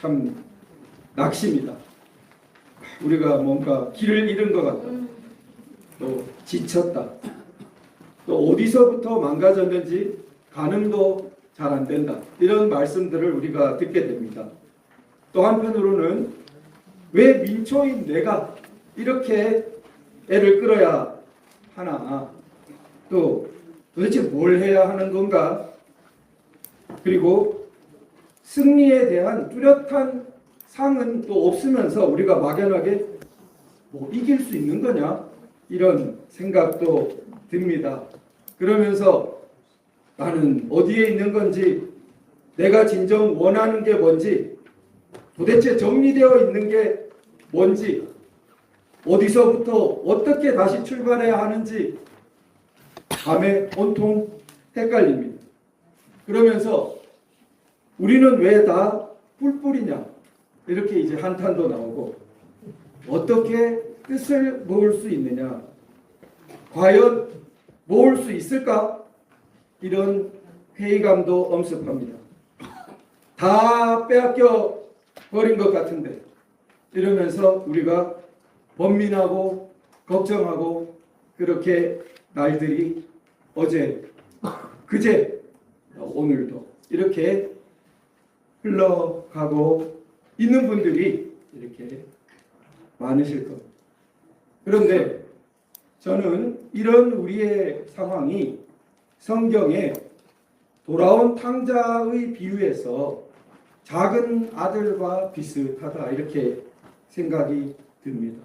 참 낙심이다. 우리가 뭔가 길을 잃은 것 같다. 또 지쳤다. 또 어디서부터 망가졌는지 가늠도 잘 안 된다. 이런 말씀들을 우리가 듣게 됩니다. 또 한편으로는 왜 민초인 내가 이렇게 애를 끌어야 하나? 또 도대체 뭘 해야 하는 건가? 그리고 승리에 대한 뚜렷한 상은 또 없으면서 우리가 막연하게 뭐 이길 수 있는 거냐? 이런 생각도 듭니다. 그러면서 나는 어디에 있는 건지, 내가 진정 원하는 게 뭔지, 도대체 정리되어 있는 게 뭔지, 어디서부터 어떻게 다시 출발해야 하는지 밤에 온통 헷갈립니다. 그러면서 우리는 왜 다 뿔뿔이냐? 이렇게 이제 한탄도 나오고, 어떻게 뜻을 모을 수 있느냐? 과연 모을 수 있을까? 이런 회의감도 엄습합니다. 다 빼앗겨 버린 것 같은데, 이러면서 우리가 번민하고 걱정하고, 그렇게 날들이 어제, 그제, 오늘도 이렇게 흘러가고 있는 분들이 이렇게 많으실 겁니다. 그런데 저는 이런 우리의 상황이 성경에 돌아온 탕자의 비유에서 작은 아들과 비슷하다, 이렇게 생각이 듭니다.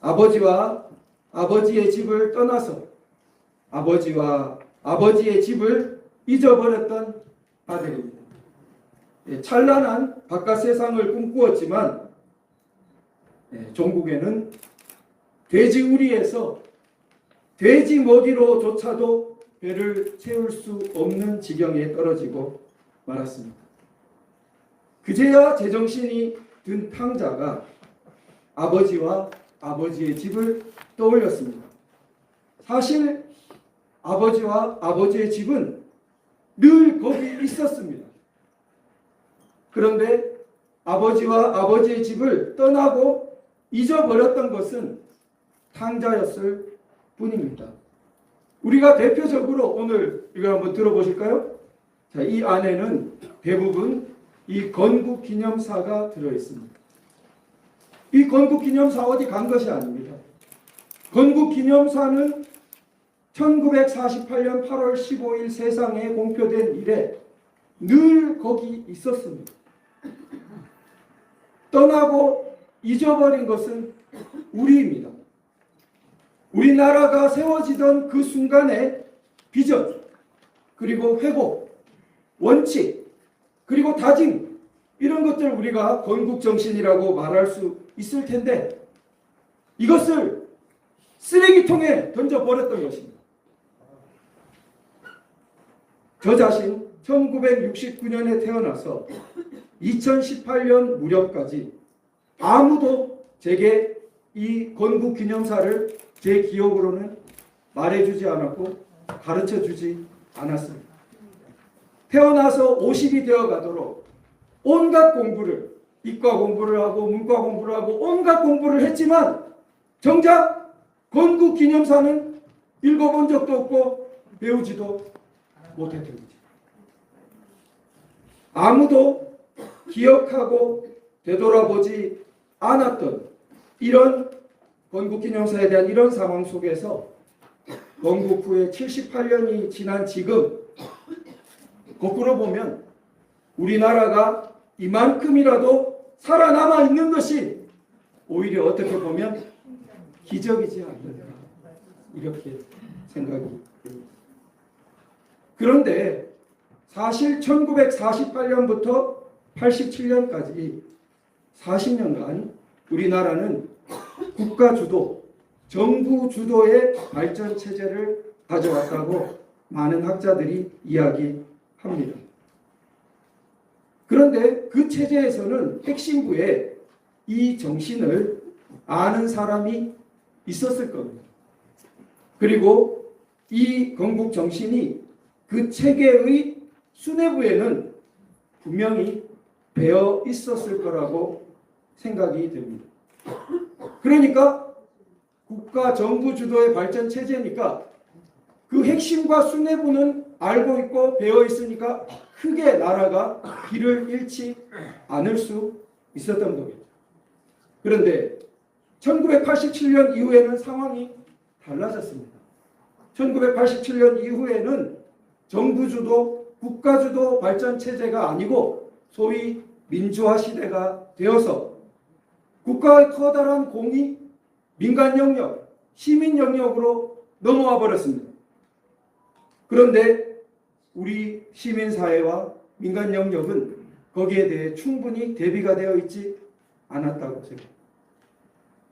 아버지와 아버지의 집을 떠나서 아버지와 아버지의 집을 잊어버렸던 아들입니다. 찬란한 바깥 세상을 꿈꾸었지만 종국에는 돼지 우리에서 돼지 먹이로조차도 배를 채울 수 없는 지경에 떨어지고 말았습니다. 그제야 제정신이 든 탕자가 아버지와 아버지의 집을 떠올렸습니다. 사실 아버지와 아버지의 집은 늘 거기 있었습니다. 그런데 아버지와 아버지의 집을 떠나고 잊어버렸던 것은 탕자였을 뿐입니다. 우리가 대표적으로 오늘 이걸 한번 들어보실까요? 자, 이 안에는 대부분 이 건국기념사가 들어있습니다. 이 건국기념사 어디 간 것이 아닙니다. 건국기념사는 1948년 8월 15일 세상에 공표된 이래 늘 거기 있었습니다. 떠나고 잊어버린 것은 우리입니다. 우리나라가 세워지던 그 순간에 비전, 그리고 회복, 원칙, 그리고 다짐, 이런 것들 우리가 건국정신이라고 말할 수 있을 텐데, 이것을 쓰레기통에 던져버렸던 것입니다. 저 자신 1969년에 태어나서 2018년 무렵까지 아무도 제게 이 건국기념사를 제 기억으로는 말해주지 않았고 가르쳐주지 않았습니다. 태어나서 50이 되어가도록 온갖 공부를, 이과 공부를 하고 문과 공부를 하고 온갖 공부를 했지만 정작 건국기념사는 읽어본 적도 없고 배우지도 못했던 거죠. 아무도 기억하고 되돌아보지 않았던 이런 건국기념사에 대한 이런 상황 속에서 건국 후에 78년이 지난 지금 거꾸로 보면 우리나라가 이만큼이라도 살아남아 있는 것이 오히려 어떻게 보면 기적이지 않을까, 이렇게 생각이 듭니다. 그런데 사실 1948년부터 87년까지 40년간 우리나라는 국가 주도, 정부 주도의 발전 체제를 가져왔다고 많은 학자들이 이야기합니다. 그런데 그 체제에서는 핵심부에 이 정신을 아는 사람이 있었을 겁니다. 그리고 이 건국 정신이 그 체계의 수뇌부에는 분명히 배어 있었을 거라고 생각이 됩니다. 그러니까 국가 정부 주도의 발전 체제니까 그 핵심과 수뇌부는 알고 있고 배어 있으니까 크게 나라가 길을 잃지 않을 수 있었던 거겠죠. 그런데 1987년 이후에는 상황이 달라졌습니다. 1987년 이후에는 정부 주도, 국가 주도 발전 체제가 아니고 소위 민주화 시대가 되어서 국가의 커다란 공이 민간 영역, 시민 영역으로 넘어와 버렸습니다. 그런데 우리 시민사회와 민간 영역은 거기에 대해 충분히 대비가 되어 있지 않았다고 생각합니다.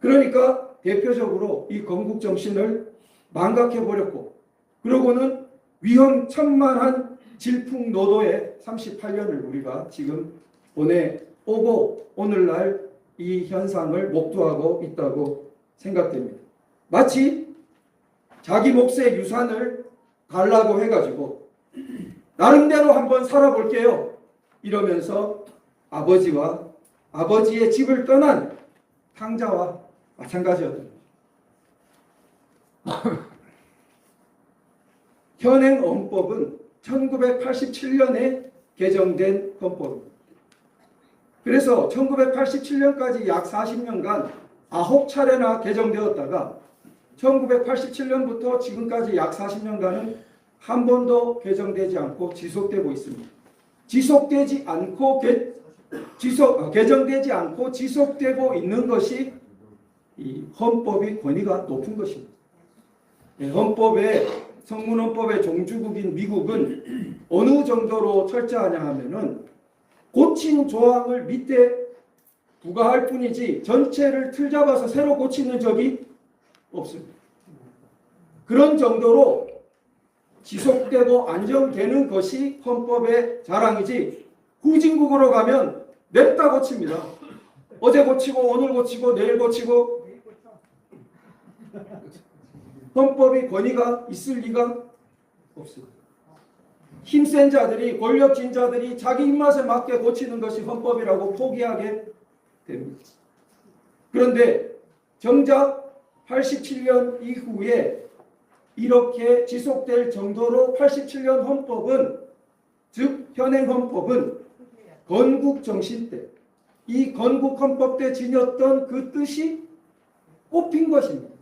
그러니까 대표적으로 이 건국 정신을 망각해버렸고, 그러고는 위험천만한 질풍노도의 38년을 우리가 지금 보내오고 오늘날 이 현상을 목도하고 있다고 생각됩니다. 마치 자기 몫의 유산을 달라고 해가지고 나름대로 한번 살아볼게요 이러면서 아버지와 아버지의 집을 떠난 탕자와 마찬가지였던 거죠. 현행 헌법은 1987년에 개정된 헌법입니다. 그래서 1987년까지 약 40년간 9차례나 개정되었다가 1987년부터 지금까지 약 40년간은 한 번도 개정되지 않고 지속되고 있습니다. 개정되지 않고 지속되고 있는 것이 이 헌법의 권위가 높은 것입니다. 헌법의 성문헌법의 종주국인 미국은 어느 정도로 철저하냐 하면은 고친 조항을 밑에 부과할 뿐이지 전체를 틀잡아서 새로 고치는 적이 없습니다. 그런 정도로 지속되고 안정되는 것이 헌법의 자랑이지, 후진국으로 가면 냅다 고칩니다. 어제 고치고 오늘 고치고 내일 고치고 헌법의 권위가 있을 리가 없습니다. 힘센 자들이, 권력진 자들이 자기 입맛에 맞게 고치는 것이 헌법이라고 포기하게 됩니다. 그런데 정작 87년 이후에 이렇게 지속될 정도로 87년 헌법은, 즉 현행 헌법은 건국 정신 때, 이 건국 헌법 때 지녔던 그 뜻이 꽃핀 것입니다.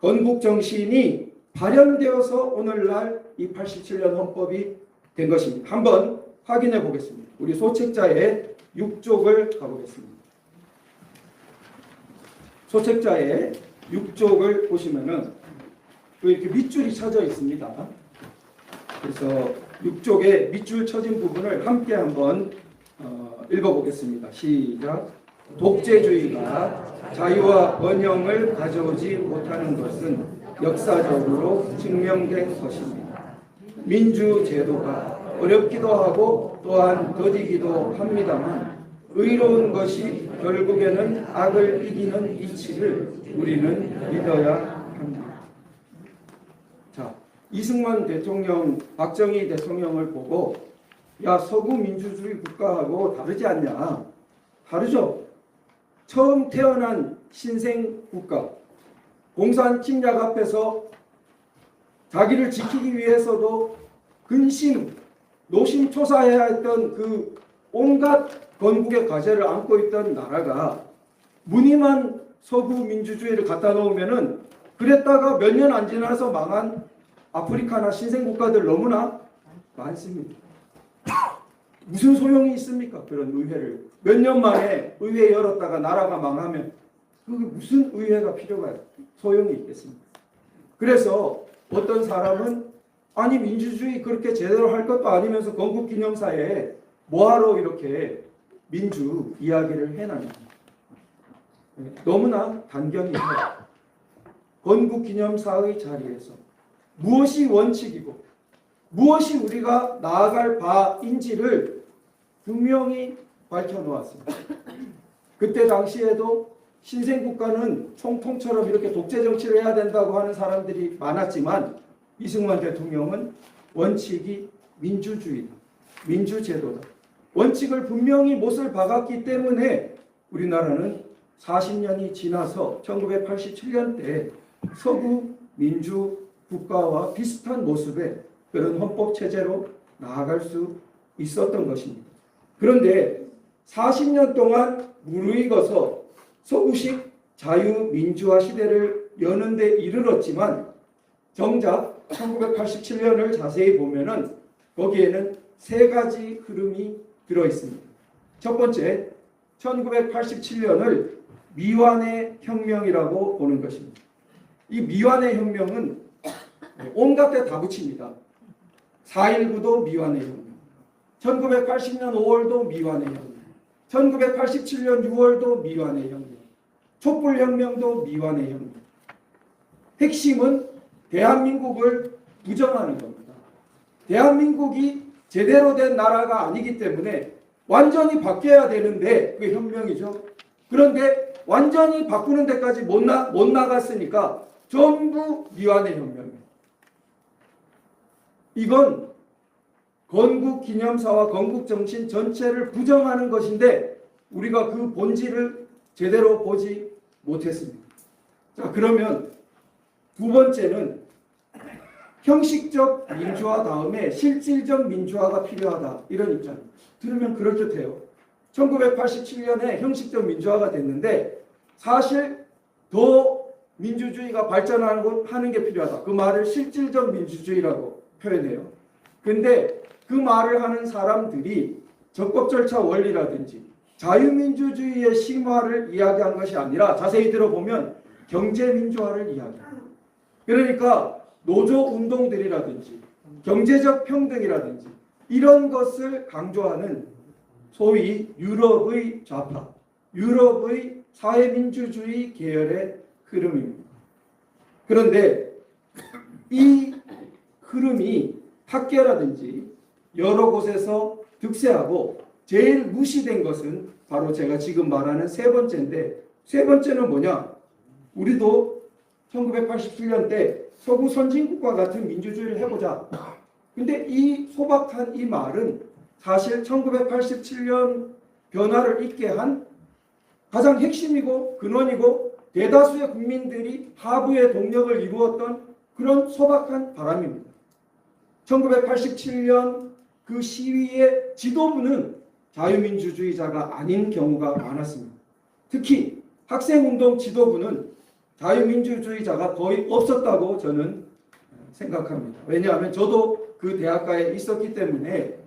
건국 정신이 발현되어서 오늘날 이 87년 헌법이 된 것입니다. 한번 확인해 보겠습니다. 우리 소책자의 6쪽을 가보겠습니다. 소책자의 6쪽을 보시면은 이렇게 밑줄이 쳐져 있습니다. 그래서 6쪽에 밑줄 쳐진 부분을 함께 한번 읽어보겠습니다. 시작. 독재주의가 자유와 번영을 가져오지 못하는 것은 역사적으로 증명된 것입니다. 민주제도가 어렵기도 하고 또한 더디기도 합니다만 의로운 것이 결국에는 악을 이기는 이치를 우리는 믿어야 합니다. 자, 이승만 대통령, 박정희 대통령을 보고 야, 서구 민주주의 국가하고 다르지 않냐? 다르죠. 처음 태어난 신생 국가, 공산 침략 앞에서 자기를 지키기 위해서도 근심, 노심초사해야 했던 그 온갖 건국의 과제를 안고 있던 나라가 무늬만 서구 민주주의를 갖다 놓으면은, 그랬다가 몇 년 안 지나서 망한 아프리카나 신생 국가들 너무나 많습니다. 무슨 소용이 있습니까? 그런 의회를 몇 년 만에 의회 열었다가 나라가 망하면 그게 무슨 의회가 필요가 소용이 있겠습니까? 그래서 어떤 사람은 아니 민주주의 그렇게 제대로 할 것도 아니면서 건국기념사에 뭐하러 이렇게 민주 이야기를 해놨냐. 너무나 단견이죠. 건국기념사의 자리에서 무엇이 원칙이고 무엇이 우리가 나아갈 바인지를 분명히 밝혀놓았습니다. 그때 당시에도 신생국가는 총통처럼 이렇게 독재정치를 해야 된다고 하는 사람들이 많았지만 이승만 대통령은 원칙이 민주주의다, 민주제도다, 원칙을 분명히 못을 박았기 때문에 우리나라는 40년이 지나서 1987년 때 서구 민주 국가와 비슷한 모습의 그런 헌법 체제로 나아갈 수 있었던 것입니다. 그런데 40년 동안 무르익어서 서구식 자유민주화 시대를 여는 데 이르렀지만 정작 1987년을 자세히 보면은 거기에는 세 가지 흐름이 들어 있습니다. 첫 번째, 1987년을 미완의 혁명이라고 보는 것입니다. 이 미완의 혁명은 온갖 데 다 붙입니다. 4.19도 미완의 혁명, 1980년 5월도 미완의 혁명, 1987년 6월도 미완의 혁명, 촛불혁명도 미완의 혁명. 핵심은 대한민국을 부정하는 겁니다. 대한민국이 제대로 된 나라가 아니기 때문에 완전히 바뀌어야 되는데 그게 혁명이죠. 그런데 완전히 바꾸는 데까지 못 나갔으니까 전부 미완의 혁명이에요. 이건 건국기념사와 건국정신 전체를 부정하는 것인데 우리가 그 본질을 제대로 보지 못했습니다. 자, 그러면 두 번째는 형식적 민주화 다음에 실질적 민주화가 필요하다. 이런 입장. 들으면 그럴듯해요. 1987년에 형식적 민주화가 됐는데 사실 더 민주주의가 발전하는 게 필요하다. 그 말을 실질적 민주주의라고 표현해요. 근데 그 말을 하는 사람들이 적법 절차 원리라든지 자유민주주의의 심화를 이야기한 것이 아니라 자세히 들어보면 경제민주화를 이야기합니다. 그러니까 노조운동들이라든지 경제적 평등이라든지 이런 것을 강조하는 소위 유럽의 좌파, 유럽의 사회민주주의 계열의 흐름입니다. 그런데 이 흐름이 학계라든지 여러 곳에서 득세하고 제일 무시된 것은 바로 제가 지금 말하는 세 번째인데, 세 번째는 뭐냐? 우리도 1987년 때 서구 선진국과 같은 민주주의를 해보자. 근데 이 소박한 이 말은 사실 1987년 변화를 있게 한 가장 핵심이고 근원이고 대다수의 국민들이 하부의 동력을 이루었던 그런 소박한 바람입니다. 1987년 그 시위의 지도부는 자유민주주의자가 아닌 경우가 많았습니다. 특히 학생운동 지도부는 자유민주주의자가 거의 없었다고 저는 생각합니다. 왜냐하면 저도 그 대학가에 있었기 때문에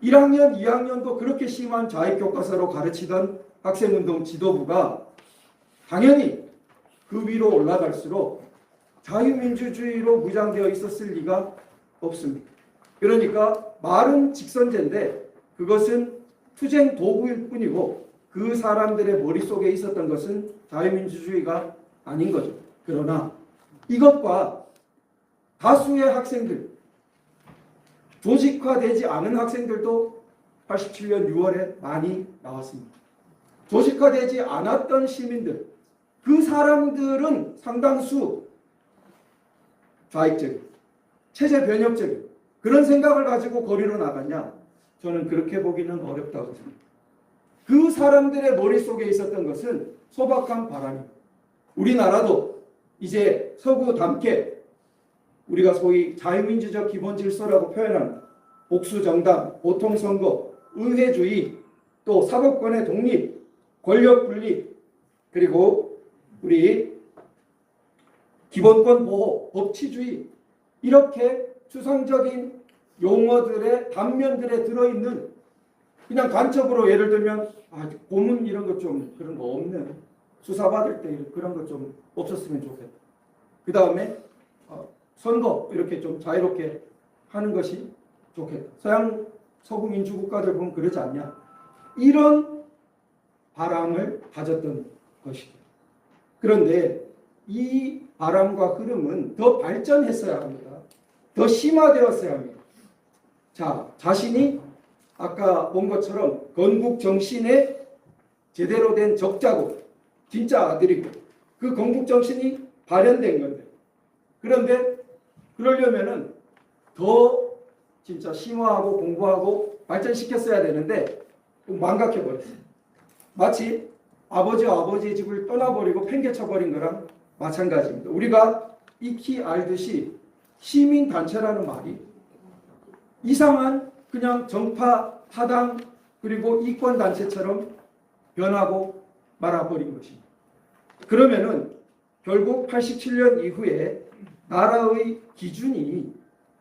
1학년, 2학년도 그렇게 심한 자익교과서로 가르치던 학생운동 지도부가 당연히 그 위로 올라갈수록 자유민주주의로 무장되어 있었을 리가 없습니다. 그러니까 말은 직선제인데 그것은 투쟁 도구일 뿐이고 그 사람들의 머릿속에 있었던 것은 자유민주주의가 아닌 거죠. 그러나 이것과 다수의 학생들, 조직화되지 않은 학생들도 87년 6월에 많이 나왔습니다. 조직화되지 않았던 시민들, 그 사람들은 상당수 좌익적인, 체제 변혁적인 그런 생각을 가지고 거리로 나갔냐? 저는 그렇게 보기는 어렵다고 생각합니다. 그 사람들의 머릿속에 있었던 것은 소박한 바람입니다. 우리나라도 이제 서구답게 우리가 소위 자유민주적 기본질서라고 표현하는 복수정당, 보통선거, 의회주의, 또 사법권의 독립, 권력분리, 그리고 우리 기본권 보호, 법치주의 이렇게 추상적인 용어들의 단면들에 들어있는 그냥 간첩으로 예를 들면 고문 이런 것 좀 그런 거 없는 수사받을 때 그런 것 좀 없었으면 좋겠다. 그 다음에 선거 이렇게 좀 자유롭게 하는 것이 좋겠다. 서양 서구 민주국가들 보면 그러지 않냐. 이런 바람을 가졌던 것이죠. 그런데 이 바람과 흐름은 더 발전했어야 합니다. 더 심화되었어야 합니다. 자, 자신이 아까 본 것처럼 건국 정신의 제대로 된 적자고 진짜 아들이고 그 건국 정신이 발현된 건데, 그런데 그러려면은 더 진짜 심화하고 공부하고 발전시켰어야 되는데 망각해버렸어요. 마치 아버지와 아버지의 집을 떠나버리고 팽개쳐버린 거랑 마찬가지입니다. 우리가 익히 알듯이 시민단체라는 말이 이상한 그냥 정파, 타당, 그리고 이권단체처럼 변하고 말아버린 것입니다. 그러면은 결국 87년 이후에 나라의 기준이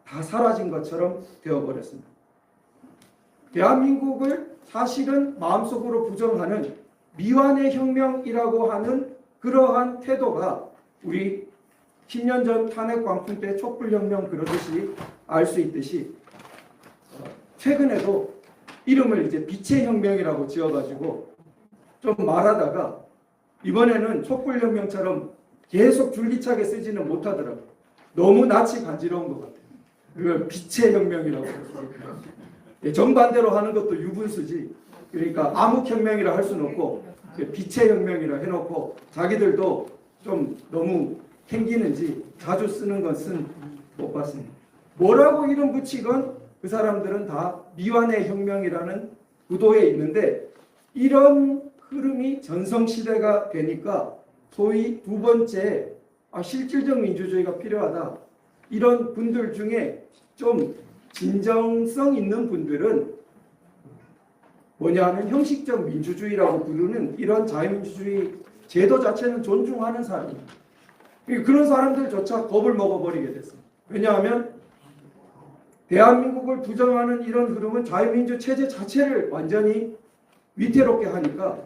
다 사라진 것처럼 되어버렸습니다. 대한민국을 사실은 마음속으로 부정하는 미완의 혁명이라고 하는 그러한 태도가 우리 10년 전 탄핵 광풍 때 촛불혁명 그러듯이 알 수 있듯이 최근에도 이름을 이제 빛의 혁명이라고 지어가지고 좀 말하다가 이번에는 촛불혁명처럼 계속 줄기차게 쓰지는 못하더라고요. 너무 낯이 간지러운 것 같아요. 그걸 빛의 혁명이라고. 정반대로 하는 것도 유분수지. 그러니까 암흑혁명이라 할 수는 없고 빛의 혁명이라 해놓고 자기들도 좀 너무 캥기는지 자주 쓰는 것은 못 봤습니다. 뭐라고 이름 붙이건 그 사람들은 다 미완의 혁명이라는 구도에 있는데 이런 흐름이 전성시대가 되니까 소위 두 번째 실질적 민주주의가 필요하다. 이런 분들 중에 좀 진정성 있는 분들은 뭐냐 하면 형식적 민주주의라고 부르는 이런 자유민주주의 제도 자체는 존중하는 사람입니다. 그런 사람들조차 겁을 먹어버리게 됐습니다. 왜냐하면 대한민국을 부정하는 이런 흐름은 자유민주 체제 자체를 완전히 위태롭게 하니까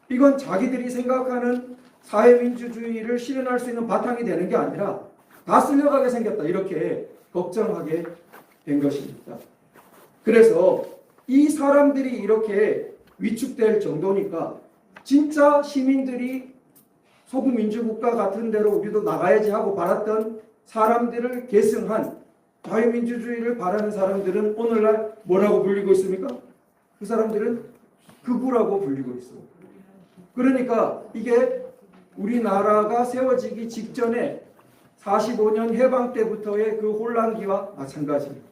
이건 자기들이 생각하는 사회민주주의를 실현할 수 있는 바탕이 되는 게 아니라 다 쓸려가게 생겼다. 이렇게 걱정하게 된 것입니다. 그래서 이 사람들이 이렇게 위축될 정도니까 진짜 시민들이 소국민주국가 같은 데로 우리도 나가야지 하고 바랐던 사람들을 계승한 자유민주주의를 바라는 사람들은 오늘날 뭐라고 불리고 있습니까? 그 사람들은 극우라고 불리고 있습니다. 그러니까 이게 우리나라가 세워지기 직전에 45년 해방 때부터의 그 혼란기와 마찬가지입니다.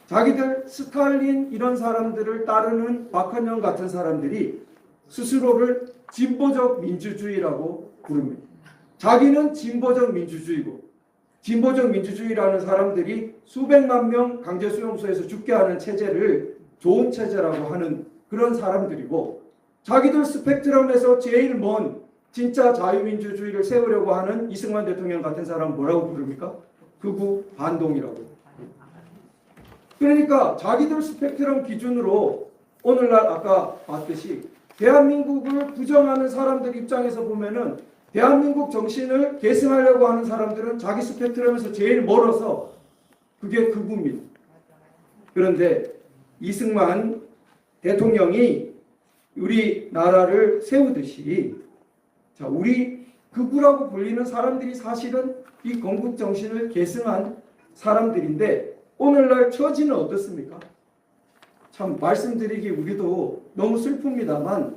자기들 스탈린 이런 사람들을 따르는 박헌영 같은 사람들이 스스로를 진보적 민주주의라고 부릅니다. 자기는 진보적 민주주의고 진보적 민주주의라는 사람들이 수백만 명 강제수용소에서 죽게 하는 체제를 좋은 체제라고 하는 그런 사람들이고 자기들 스펙트럼에서 제일 먼 진짜 자유민주주의를 세우려고 하는 이승만 대통령 같은 사람 뭐라고 부릅니까? 극우 반동이라고. 그러니까 자기들 스펙트럼 기준으로 오늘날 아까 봤듯이 대한민국을 부정하는 사람들 입장에서 보면은 대한민국 정신을 계승하려고 하는 사람들은 자기 스펙트럼에서 제일 멀어서 그게 극우입니다. 그런데 이승만 대통령이 우리나라를 세우듯이 자, 우리 극우라고 불리는 사람들이 사실은 이 건국 정신을 계승한 사람들인데 오늘날 처지는 어떻습니까? 참 말씀드리기 우리도 너무 슬픕니다만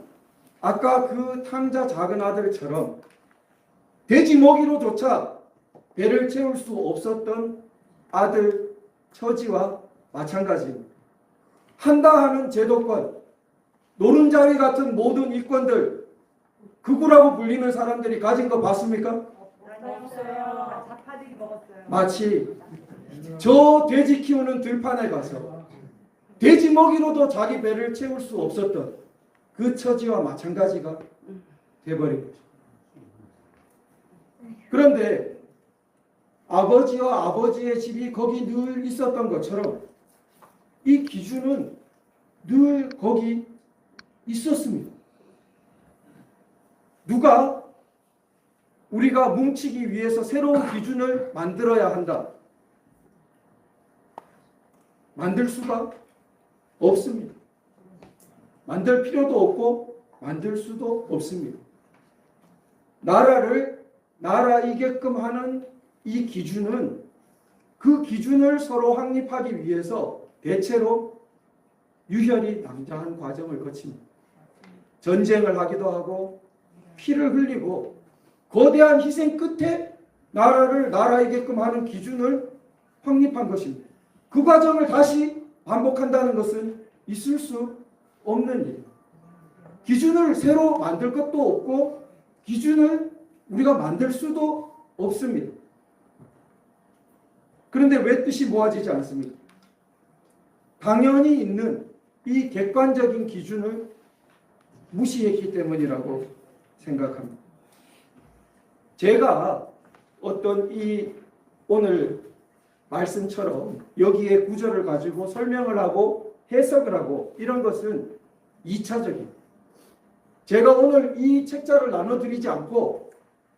아까 그 탕자 작은 아들처럼 돼지 먹이로조차 배를 채울 수 없었던 아들 처지와 마찬가지입니다. 한다 하는 제도권, 노른자위 같은 모든 이권들 극우라고 불리는 사람들이 가진 거 봤습니까? 없어요. 자파들이 먹었어요. 마치 저 돼지 키우는 들판에 가서 돼지 먹이로도 자기 배를 채울 수 없었던 그 처지와 마찬가지가 돼버린 거죠. 그런데 아버지와 아버지의 집이 거기 늘 있었던 것처럼 이 기준은 늘 거기 있었습니다. 누가 우리가 뭉치기 위해서 새로운 기준을 만들어야 한다. 만들 수가 없습니다. 만들 필요도 없고 만들 수도 없습니다. 나라를 나라이게끔 하는 이 기준은 그 기준을 서로 확립하기 위해서 대체로 유혈이 낭자한 과정을 거칩니다. 전쟁을 하기도 하고 피를 흘리고 거대한 희생 끝에 나라를 나라이게끔 하는 기준을 확립한 것입니다. 그 과정을 다시 반복한다는 것은 있을 수 없는 일. 기준을 새로 만들 것도 없고 기준을 우리가 만들 수도 없습니다. 그런데 왜 뜻이 모아지지 않습니까? 당연히 있는 이 객관적인 기준을 무시했기 때문이라고 생각합니다. 제가 어떤 이 오늘 말씀처럼 여기에 구절을 가지고 설명을 하고 해석을 하고 이런 것은 2차적인. 제가 오늘 이 책자를 나눠드리지 않고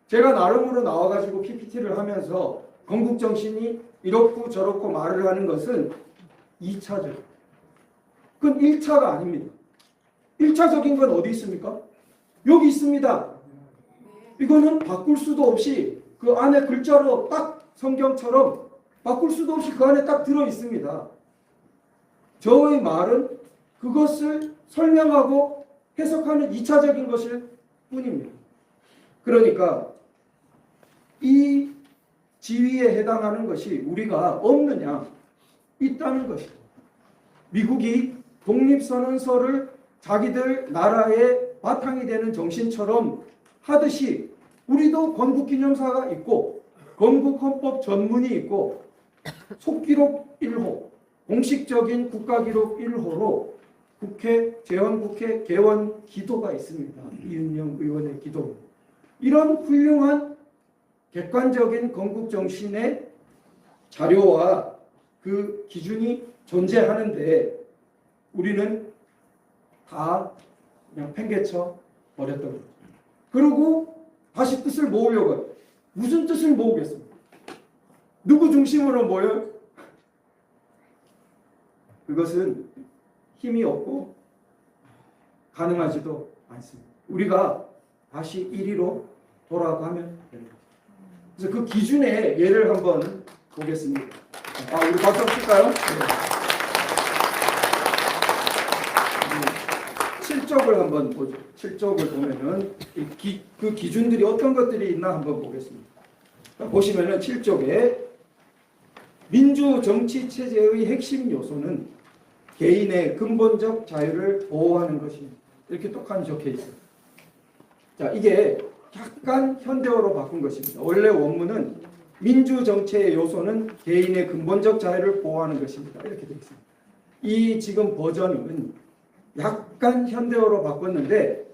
제가 나름으로 나와가지고 PPT를 하면서 건국정신이 이렇고 저렇고 말을 하는 것은 2차적. 그건 1차가 아닙니다. 1차적인 건 어디 있습니까? 여기 있습니다. 이거는 바꿀 수도 없이 그 안에 글자로 딱 성경처럼 바꿀 수도 없이 그 안에 딱 들어 있습니다. 저의 말은 그것을 설명하고 해석하는 2차적인 것일 뿐입니다. 그러니까 이 지위에 해당하는 것이 우리가 없느냐? 있다는 것이죠. 미국이 독립선언서를 자기들 나라의 바탕이 되는 정신처럼 하듯이 우리도 건국기념사가 있고 건국헌법 전문이 있고 속기록 1호, 공식적인 국가기록 1호로 국회, 재헌국회 개원 기도가 있습니다. 이은영 의원의 기도. 이런 훌륭한 객관적인 건국정신의 자료와 그 기준이 존재하는데 우리는 다 그냥 팽개쳐 버렸던 거죠. 그리고 다시 뜻을 모으려고 해요. 무슨 뜻을 모으겠습니까? 누구 중심으로 모여요? 그것은 힘이 없고 가능하지도 않습니다. 우리가 다시 1위로 돌아가면 됩니다. 그래서 그 기준의 예를 한번 보겠습니다. 우리 박수 한번 칠까요? 네. 7쪽을 한번 보죠. 7쪽을 보면은 그 기준들이 어떤 것들이 있나 한번 보겠습니다. 보시면은 7쪽에 민주 정치 체제의 핵심 요소는 개인의 근본적 자유를 보호하는 것입니다. 이렇게 똑같이 적혀 있어요. 자, 이게 약간 현대어로 바꾼 것입니다. 원래 원문은 민주 정치의 요소는 개인의 근본적 자유를 보호하는 것입니다. 이렇게 되어 있습니다. 이 지금 버전은 약간 현대어로 바꿨는데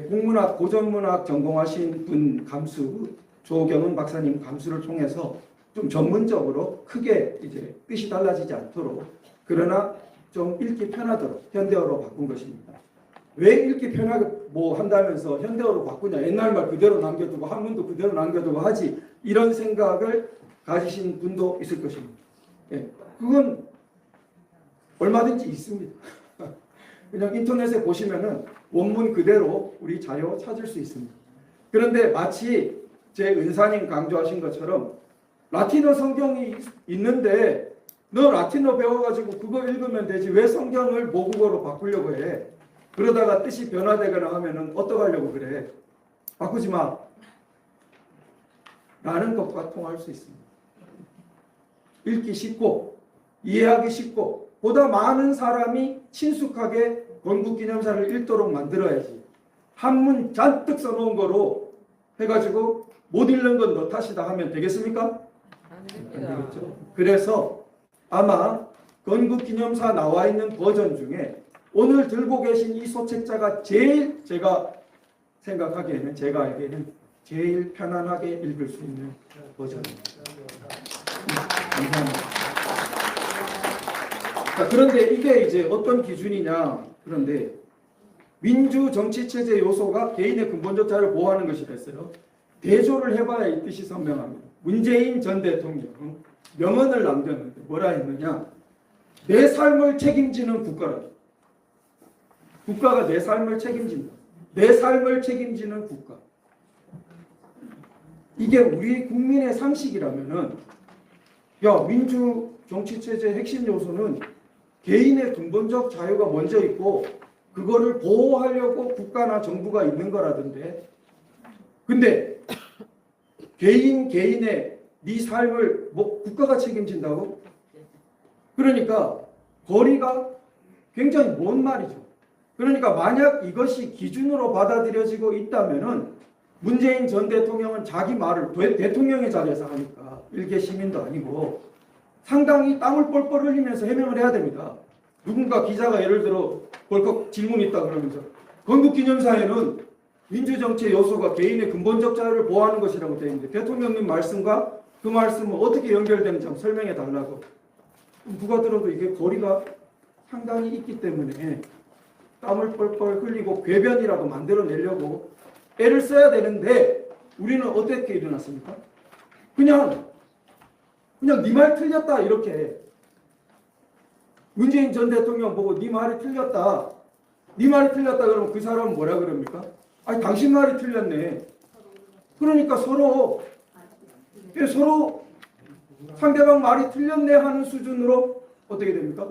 국문학, 고전문학 전공하신 분 감수, 조경은 박사님 감수를 통해서 좀 전문적으로 크게 이제 뜻이 달라지지 않도록 그러나 좀 읽기 편하도록 현대어로 바꾼 것입니다. 왜 읽기 편하게 뭐 한다면서 현대어로 바꾸냐? 옛날 말 그대로 남겨두고 한문도 그대로 남겨두고 하지 이런 생각을 가지신 분도 있을 것입니다. 예, 그건 얼마든지 있습니다. 그냥 인터넷에 보시면은 원문 그대로 우리 자료 찾을 수 있습니다. 그런데 마치 제 은사님 강조하신 것처럼 라틴어 성경이 있는데 너 라틴어 배워가지고 그거 읽으면 되지 왜 성경을 모국어로 바꾸려고 해? 그러다가 뜻이 변화되거나 하면은 어떡하려고 그래? 바꾸지 마. 라는 것과 통할 수 있습니다. 읽기 쉽고 이해하기 쉽고 보다 많은 사람이 친숙하게 건국기념사를 읽도록 만들어야지. 한문 잔뜩 써놓은 거로 해가지고 못 읽는 건 너 탓이다 하면 되겠습니까? 안 되겠죠. 그래서 아마 건국기념사 나와 있는 버전 중에 오늘 들고 계신 이 소책자가 제일 제가 생각하기에는 제가 알기에는 제일 편안하게 읽을 수 있는 버전입니다. 감사합니다. 자, 그런데 이게 이제 어떤 기준이냐? 그런데 민주 정치 체제 요소가 개인의 근본적 자유를 보호하는 것이 됐어요. 대조를 해봐야 이 뜻이 선명합니다. 문재인 전 대통령 명언을 남겼는데 뭐라 했느냐? 내 삶을 책임지는 국가라. 국가가 내 삶을 책임진다. 내 삶을 책임지는 국가. 이게 우리 국민의 상식이라면은 야, 민주 정치 체제의 핵심 요소는 개인의 근본적 자유가 먼저 있고 그거를 보호하려고 국가나 정부가 있는 거라던데. 근데 개인의 네 삶을 뭐 국가가 책임진다고? 그러니까 거리가 굉장히 먼 말이죠. 그러니까 만약 이것이 기준으로 받아들여지고 있다면은 문재인 전 대통령은 자기 말을 대통령의 자리에서 하니까 일개 시민도 아니고 상당히 땀을 뻘뻘 흘리면서 해명을 해야 됩니다. 누군가 기자가 예를 들어 벌컥 질문이 있다 그러면서 건국기념사에는 민주정치의 요소가 개인의 근본적 자유를 보호하는 것이라고 되어 있는데 대통령님 말씀과 그 말씀은 어떻게 연결되는지 한번 설명해 달라고. 누가 들어도 이게 거리가 상당히 있기 때문에 땀을 뻘뻘 흘리고 궤변이라도 만들어내려고 애를 써야 되는데 우리는 어떻게 일어났습니까? 그냥 네 말 틀렸다 이렇게. 문재인 전 대통령 보고 네 말이 틀렸다. 네 말이 틀렸다 그러면 그 사람은 뭐라 그럽니까? 아니 당신 말이 틀렸네. 그러니까 서로 상대방 말이 틀렸네 하는 수준으로 어떻게 됩니까?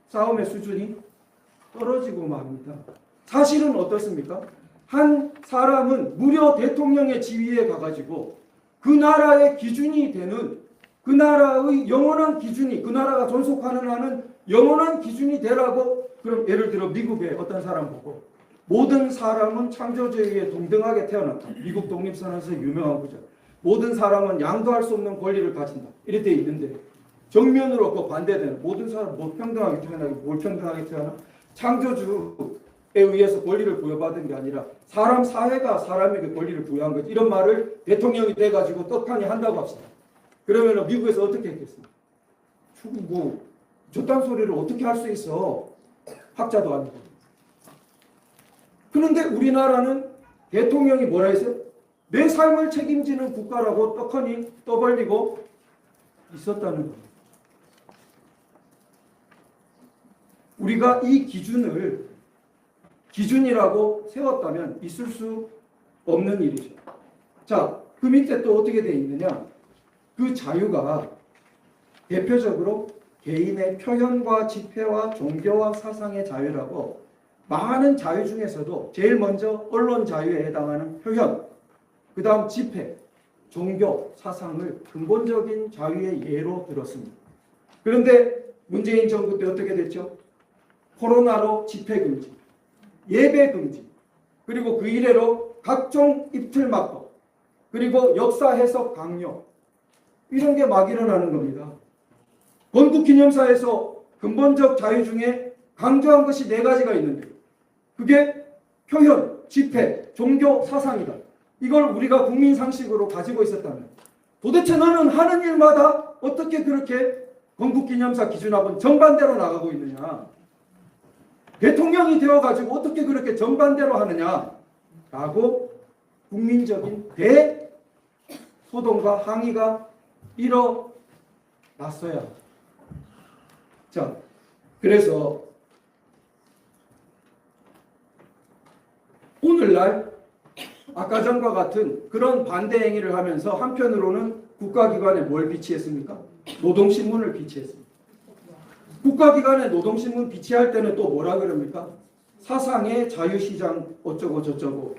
싸움의 수준이 떨어지고 맙니다. 사실은 어떻습니까? 한 사람은 무려 대통령의 지위에 가가지고 그 나라의 기준이 되는 그 나라의 영원한 기준이 그 나라가 존속하는 한은 영원한 기준이 되라고. 그럼 예를 들어 미국의 어떤 사람 보고 모든 사람은 창조주의에 동등하게 태어났다. 미국 독립선언에서 유명한 구절. 모든 사람은 양도할 수 없는 권리를 가진다. 이렇게 돼 있는데 정면으로 그 반대되는 모든 사람 못 평등하게 태어나기 뭘 평등하게 태어나? 창조주에 의해서 권리를 부여받은 게 아니라 사람 사회가 사람에게 권리를 부여한 거지. 이런 말을 대통령이 돼가지고 떡하니 한다고 합시다. 그러면 미국에서 어떻게 했겠습니까? 뭐 저딴 소리를 어떻게 할 수 있어? 학자도 아니고. 그런데 우리나라는 대통령이 뭐라 했어요? 내 삶을 책임지는 국가라고 떡하니 떠벌리고 있었다는 겁니다. 우리가 이 기준이라고 세웠다면 있을 수 없는 일이죠. 자, 그 밑에 또 어떻게 되어 있느냐? 그 자유가 대표적으로 개인의 표현과 집회와 종교와 사상의 자유라고 많은 자유 중에서도 제일 먼저 언론 자유에 해당하는 표현, 그 다음 집회, 종교, 사상을 근본적인 자유의 예로 들었습니다. 그런데 문재인 정부 때 어떻게 됐죠? 코로나로 집회 금지, 예배 금지, 그리고 그 이래로 각종 입틀막법, 그리고 역사 해석 강요, 이런 게 막 일어나는 겁니다. 건국기념사에서 근본적 자유 중에 강조한 것이 4가지가 있는데 그게 표현, 집회, 종교, 사상이다. 이걸 우리가 국민 상식으로 가지고 있었다면 도대체 너는 하는 일마다 어떻게 그렇게 건국기념사 기준하고는 정반대로 나가고 있느냐? 대통령이 되어가지고 어떻게 그렇게 정반대로 하느냐? 라고 국민적인 대소동과 항의가 일어났어야. 자, 그래서 오늘날 아까 전과 같은 그런 반대 행위를 하면서 한편으로는 국가기관에 뭘 비치했습니까? 노동신문을 비치했습니다. 국가기관에 노동신문 비치할 때는 또 뭐라 그럽니까? 사상의 자유시장 어쩌고 저쩌고.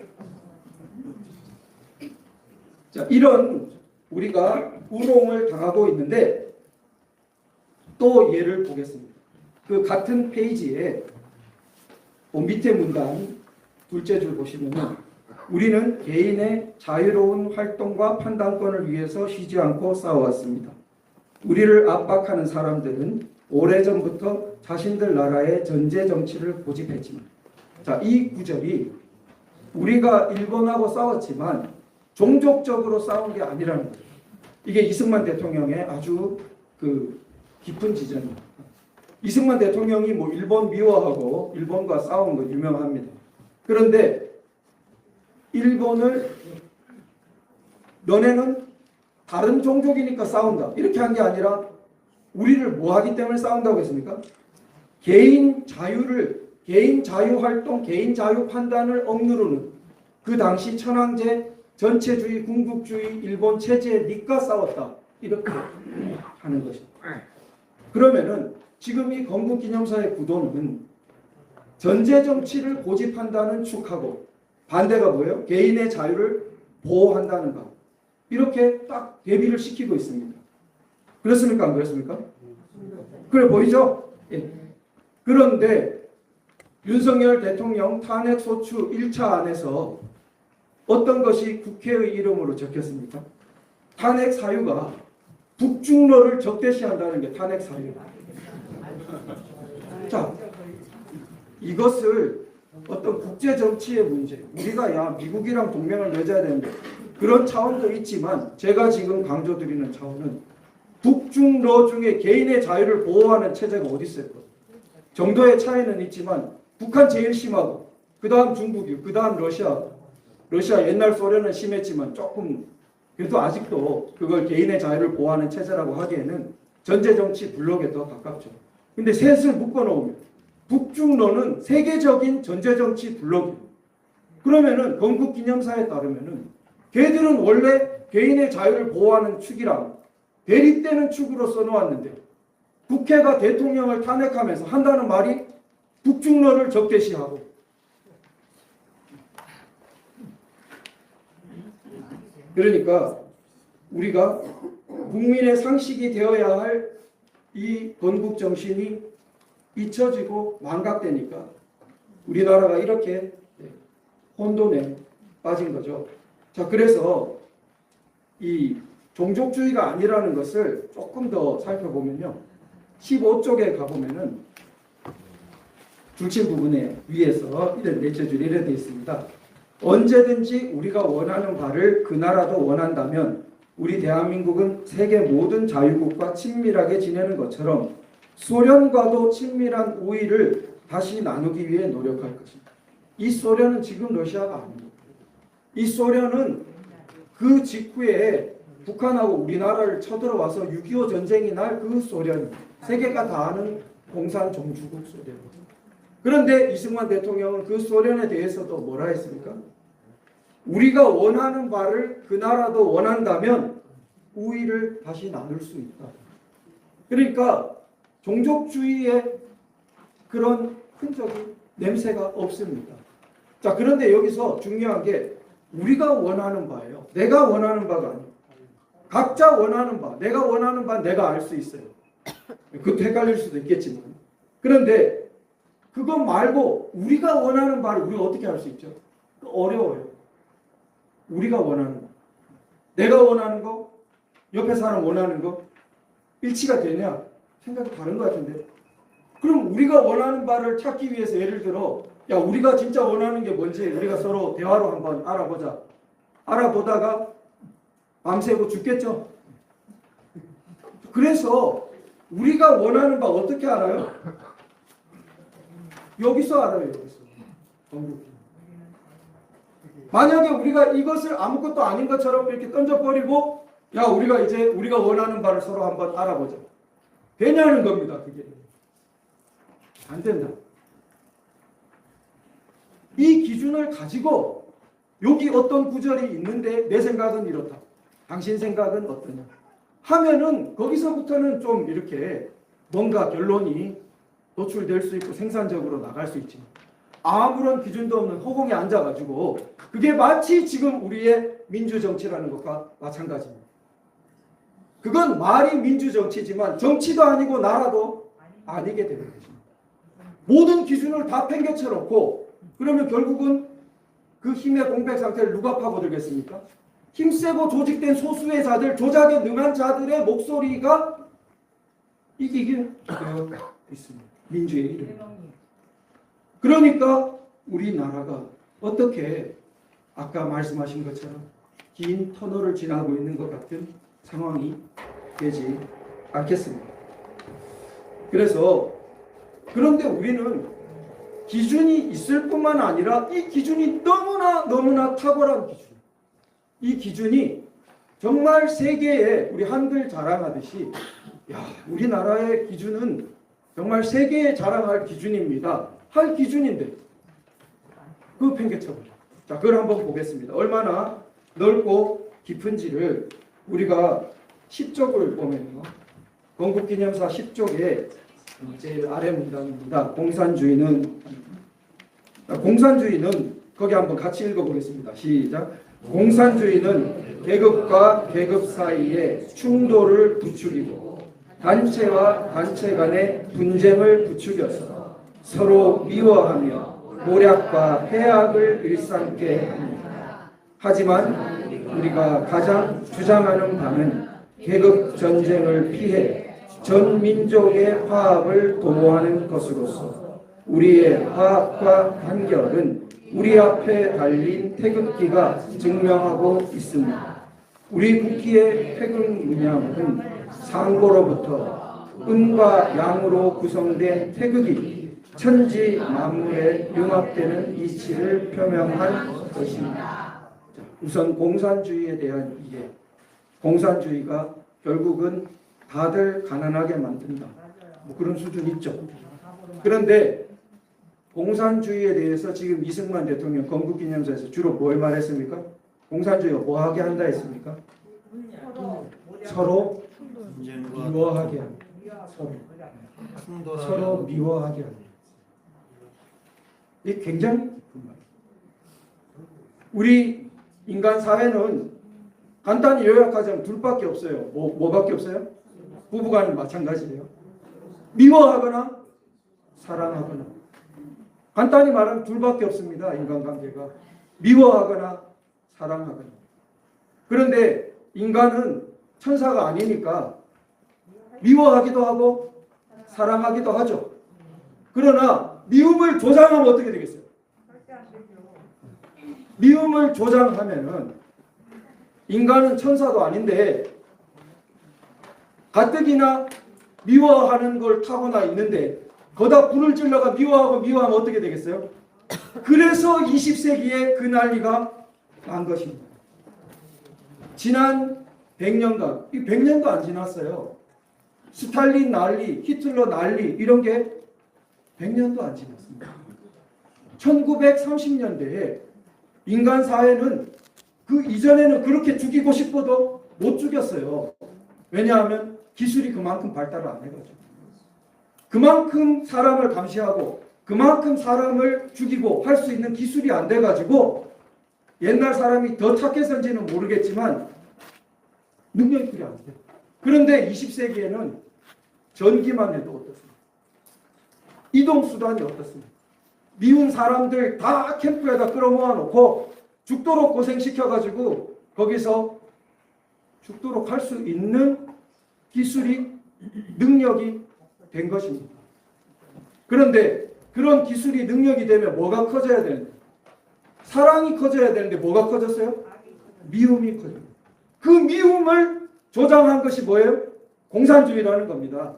자, 이런 우리가 우롱을 당하고 있는데 또 예를 보겠습니다. 그 같은 페이지에 밑에 문단 둘째 줄 보시면은 우리는 개인의 자유로운 활동과 판단권을 위해서 쉬지 않고 싸워왔습니다. 우리를 압박하는 사람들은 오래전부터 자신들 나라의 전제 정치를 고집했지만, 자, 이 구절이 우리가 일본하고 싸웠지만 종족적으로 싸운 게 아니라는 거예요. 이게 이승만 대통령의 아주 그 깊은 지점입니다. 이승만 대통령이 뭐 일본 미워하고 일본과 싸운 거 유명합니다. 그런데 일본을 너네는 다른 종족이니까 싸운다 이렇게 한 게 아니라 우리를 뭐 하기 때문에 싸운다고 했습니까? 개인 자유 활동, 개인 자유 판단을 억누르는 그 당시 천황제 전체주의, 군국주의, 일본 체제에 니까 싸웠다 이렇게 하는 것입니다. 그러면은 지금 이 건국기념사의 구도는 전제 정치를 고집한다는 축하고 반대가 뭐예요? 개인의 자유를 보호한다는 것. 이렇게 딱 대비를 시키고 있습니다. 그렇습니까? 안 그렇습니까? 그래 보이죠? 예. 그런데 윤석열 대통령 탄핵 소추 1차 안에서 어떤 것이 국회의 이름으로 적혔습니까? 탄핵 사유가 북중로를 적대시한다는 게 탄핵 사유입니다. 자, 이것을 어떤 국제 정치의 문제, 우리가 야 미국이랑 동맹을 맺어야 되는데 그런 차원도 있지만 제가 지금 강조드리는 차원은 북중러 중에 개인의 자유를 보호하는 체제가 어디 있어요? 정도의 차이는 있지만 북한 제일 심하고 그 다음 중국이고 그 다음 러시아 옛날 소련은 심했지만 조금 그래도 아직도 그걸 개인의 자유를 보호하는 체제라고 하기에는 전제정치 블록에 더 가깝죠. 근데 셋을 묶어놓으면 북중러는 세계적인 전제정치 블록이에요. 그러면은 건국기념사에 따르면은 걔들은 원래 개인의 자유를 보호하는 축이랑 대립되는 축으로 써놓았는데 국회가 대통령을 탄핵하면서 한다는 말이 북중러를 적대시하고 그러니까 우리가 국민의 상식이 되어야 할 이 건국 정신이 잊혀지고 망각되니까 우리나라가 이렇게 혼돈에 빠진 거죠. 자, 그래서 이 종족주의가 아니라는 것을 조금 더 살펴보면요. 15쪽에 가보면은 줄친 부분에 위에서 이런 내쳐줄이 이렇게 되어 있습니다. 언제든지 우리가 원하는 바를 그 나라도 원한다면 우리 대한민국은 세계 모든 자유국과 친밀하게 지내는 것처럼 소련과도 친밀한 우위를 다시 나누기 위해 노력할 것입니다. 이 소련은 지금 러시아가 아닙니다. 이 소련은 그 직후에 북한하고 우리나라를 쳐들어와서 6.25 전쟁이 날 그 소련, 세계가 다 아는 공산정주국 소련. 그런데 이승만 대통령은 그 소련에 대해서도 뭐라 했습니까? 우리가 원하는 바를 그 나라도 원한다면 우위를 다시 나눌 수 있다. 그러니까 종족주의의 그런 흔적이 냄새가 없습니다. 자, 그런데 여기서 중요한 게 우리가 원하는 바예요. 내가 원하는 바가 아니에요. 각자 원하는 바, 내가 원하는 바 내가 알 수 있어요. 그것도 헷갈릴 수도 있겠지만. 그런데 그것 말고 우리가 원하는 바를 우리가 어떻게 알 수 있죠? 어려워요. 우리가 원하는 거, 내가 원하는 거, 옆에 사람 원하는 거 일치가 되냐? 생각이 다른 것 같은데. 그럼 우리가 원하는 바를 찾기 위해서 예를 들어 야 우리가 진짜 원하는 게 뭔지 우리가 서로 대화로 한번 알아보자. 알아보다가 밤새고 죽겠죠. 그래서 우리가 원하는 바 어떻게 알아요? 여기서 알아요. 여기서. 만약에 우리가 이것을 아무것도 아닌 것처럼 이렇게 던져버리고 야 우리가 이제 우리가 원하는 바를 서로 한번 알아보자. 되냐는 겁니다. 그게. 안 된다. 이 기준을 가지고 여기 어떤 구절이 있는데 내 생각은 이렇다. 당신 생각은 어떠냐. 하면은 거기서부터는 좀 이렇게 뭔가 결론이 도출될 수 있고 생산적으로 나갈 수 있지만 아무런 기준도 없는 허공에 앉아가지고 그게 마치 지금 우리의 민주정치라는 것과 마찬가지입니다. 그건 말이 민주정치지만 정치도 아니고 나라도 아니게 되는 것입니다. 모든 기준을 다 팽개쳐놓고 그러면 결국은 그 힘의 공백 상태를 누가 파고들겠습니까? 힘세고 조직된 소수의 자들, 조작에 능한 자들의 목소리가 이기게 되어 있습니다. 민주의 이름. 그러니까 우리나라가 어떻게 아까 말씀하신 것처럼 긴 터널을 지나고 있는 것 같은 상황이 되지 않겠습니다. 그런데 우리는 기준이 있을 뿐만 아니라 이 기준이 너무나 탁월한 기준. 이 기준이 정말 세계에 우리 한글 자랑하듯이 야 우리나라의 기준은 정말 세계에 자랑할 기준입니다. 할 기준인데 그거 팽개쳐버려. 자, 그걸 한번 보겠습니다. 얼마나 넓고 깊은지를 우리가 10쪽을 보면요. 건국기념사 10쪽에 제일 아래 문단입니다. 공산주의는 거기 한번 같이 읽어보겠습니다. 시작. 공산주의는 계급과 계급 사이에 충돌을 부추기고 단체와 단체 간의 분쟁을 부추겨서 서로 미워하며 모략과 해악을 일삼게 합니다. 하지만 우리가 가장 주장하는 바는 계급 전쟁을 피해 전 민족의 화합을 도모하는 것으로서 우리의 화합과 단결은 우리 앞에 달린 태극기가 증명하고 있습니다. 우리 국기의 태극 문양은 상고로부터 음과 양으로 구성된 태극이 천지 만물에 융합되는 이치를 표명한 것입니다. 우선 공산주의에 대한 이해. 공산주의가 결국은 다들 가난하게 만든다. 뭐 그런 수준 있죠. 그런데 공산주의에 대해서 지금 이승만 대통령 건국기념사에서 주로 뭘 말했습니까? 공산주의가 뭐 하게 한다 했습니까? 서로 미워하게 합니다. 서로 미워하게 합니다. 이게 굉장히 깊은 말이에요. 우리 인간 사회는 간단히 요약하자면 둘밖에 없어요. 뭐밖에 없어요? 부부간은 마찬가지예요. 미워하거나 사랑하거나. 간단히 말하면 둘밖에 없습니다. 인간관계가. 미워하거나 사랑하거나. 그런데 인간은 천사가 아니니까 미워하기도 하고 사랑하기도 하죠. 그러나 미움을 조장하면 어떻게 되겠어요? 미움을 조장하면은 인간은 천사도 아닌데 가뜩이나 미워하는 걸 타고나 있는데 거기다 불을 찔러가 미워하면 어떻게 되겠어요? 그래서 20세기에 그 난리가 난 것입니다. 지난 100년간, 이 100년도 안 지났어요. 스탈린 난리, 히틀러 난리 이런 게 100년도 안 지났습니다. 1930년대에 인간 사회는 그 이전에는 그렇게 죽이고 싶어도 못 죽였어요. 왜냐하면 기술이 그만큼 발달을 안 해가지고. 그만큼 사람을 감시하고 그만큼 사람을 죽이고 할 수 있는 기술이 안 돼가지고 옛날 사람이 더 착해서인지는 모르겠지만 능력이 안 돼요. 그런데 20세기에는 전기만 해도 어떻습니까? 이동수단이 어떻습니까? 미운 사람들 다 캠프에다 끌어모아 놓고 죽도록 고생시켜가지고 거기서 죽도록 할 수 있는 기술이 능력이 된 것입니다. 그런데 그런 기술이 능력이 되면 뭐가 커져야 되는데? 사랑이 커져야 되는데 뭐가 커졌어요? 미움이 커져요. 그 미움을 조장한 것이 뭐예요? 공산주의라는 겁니다.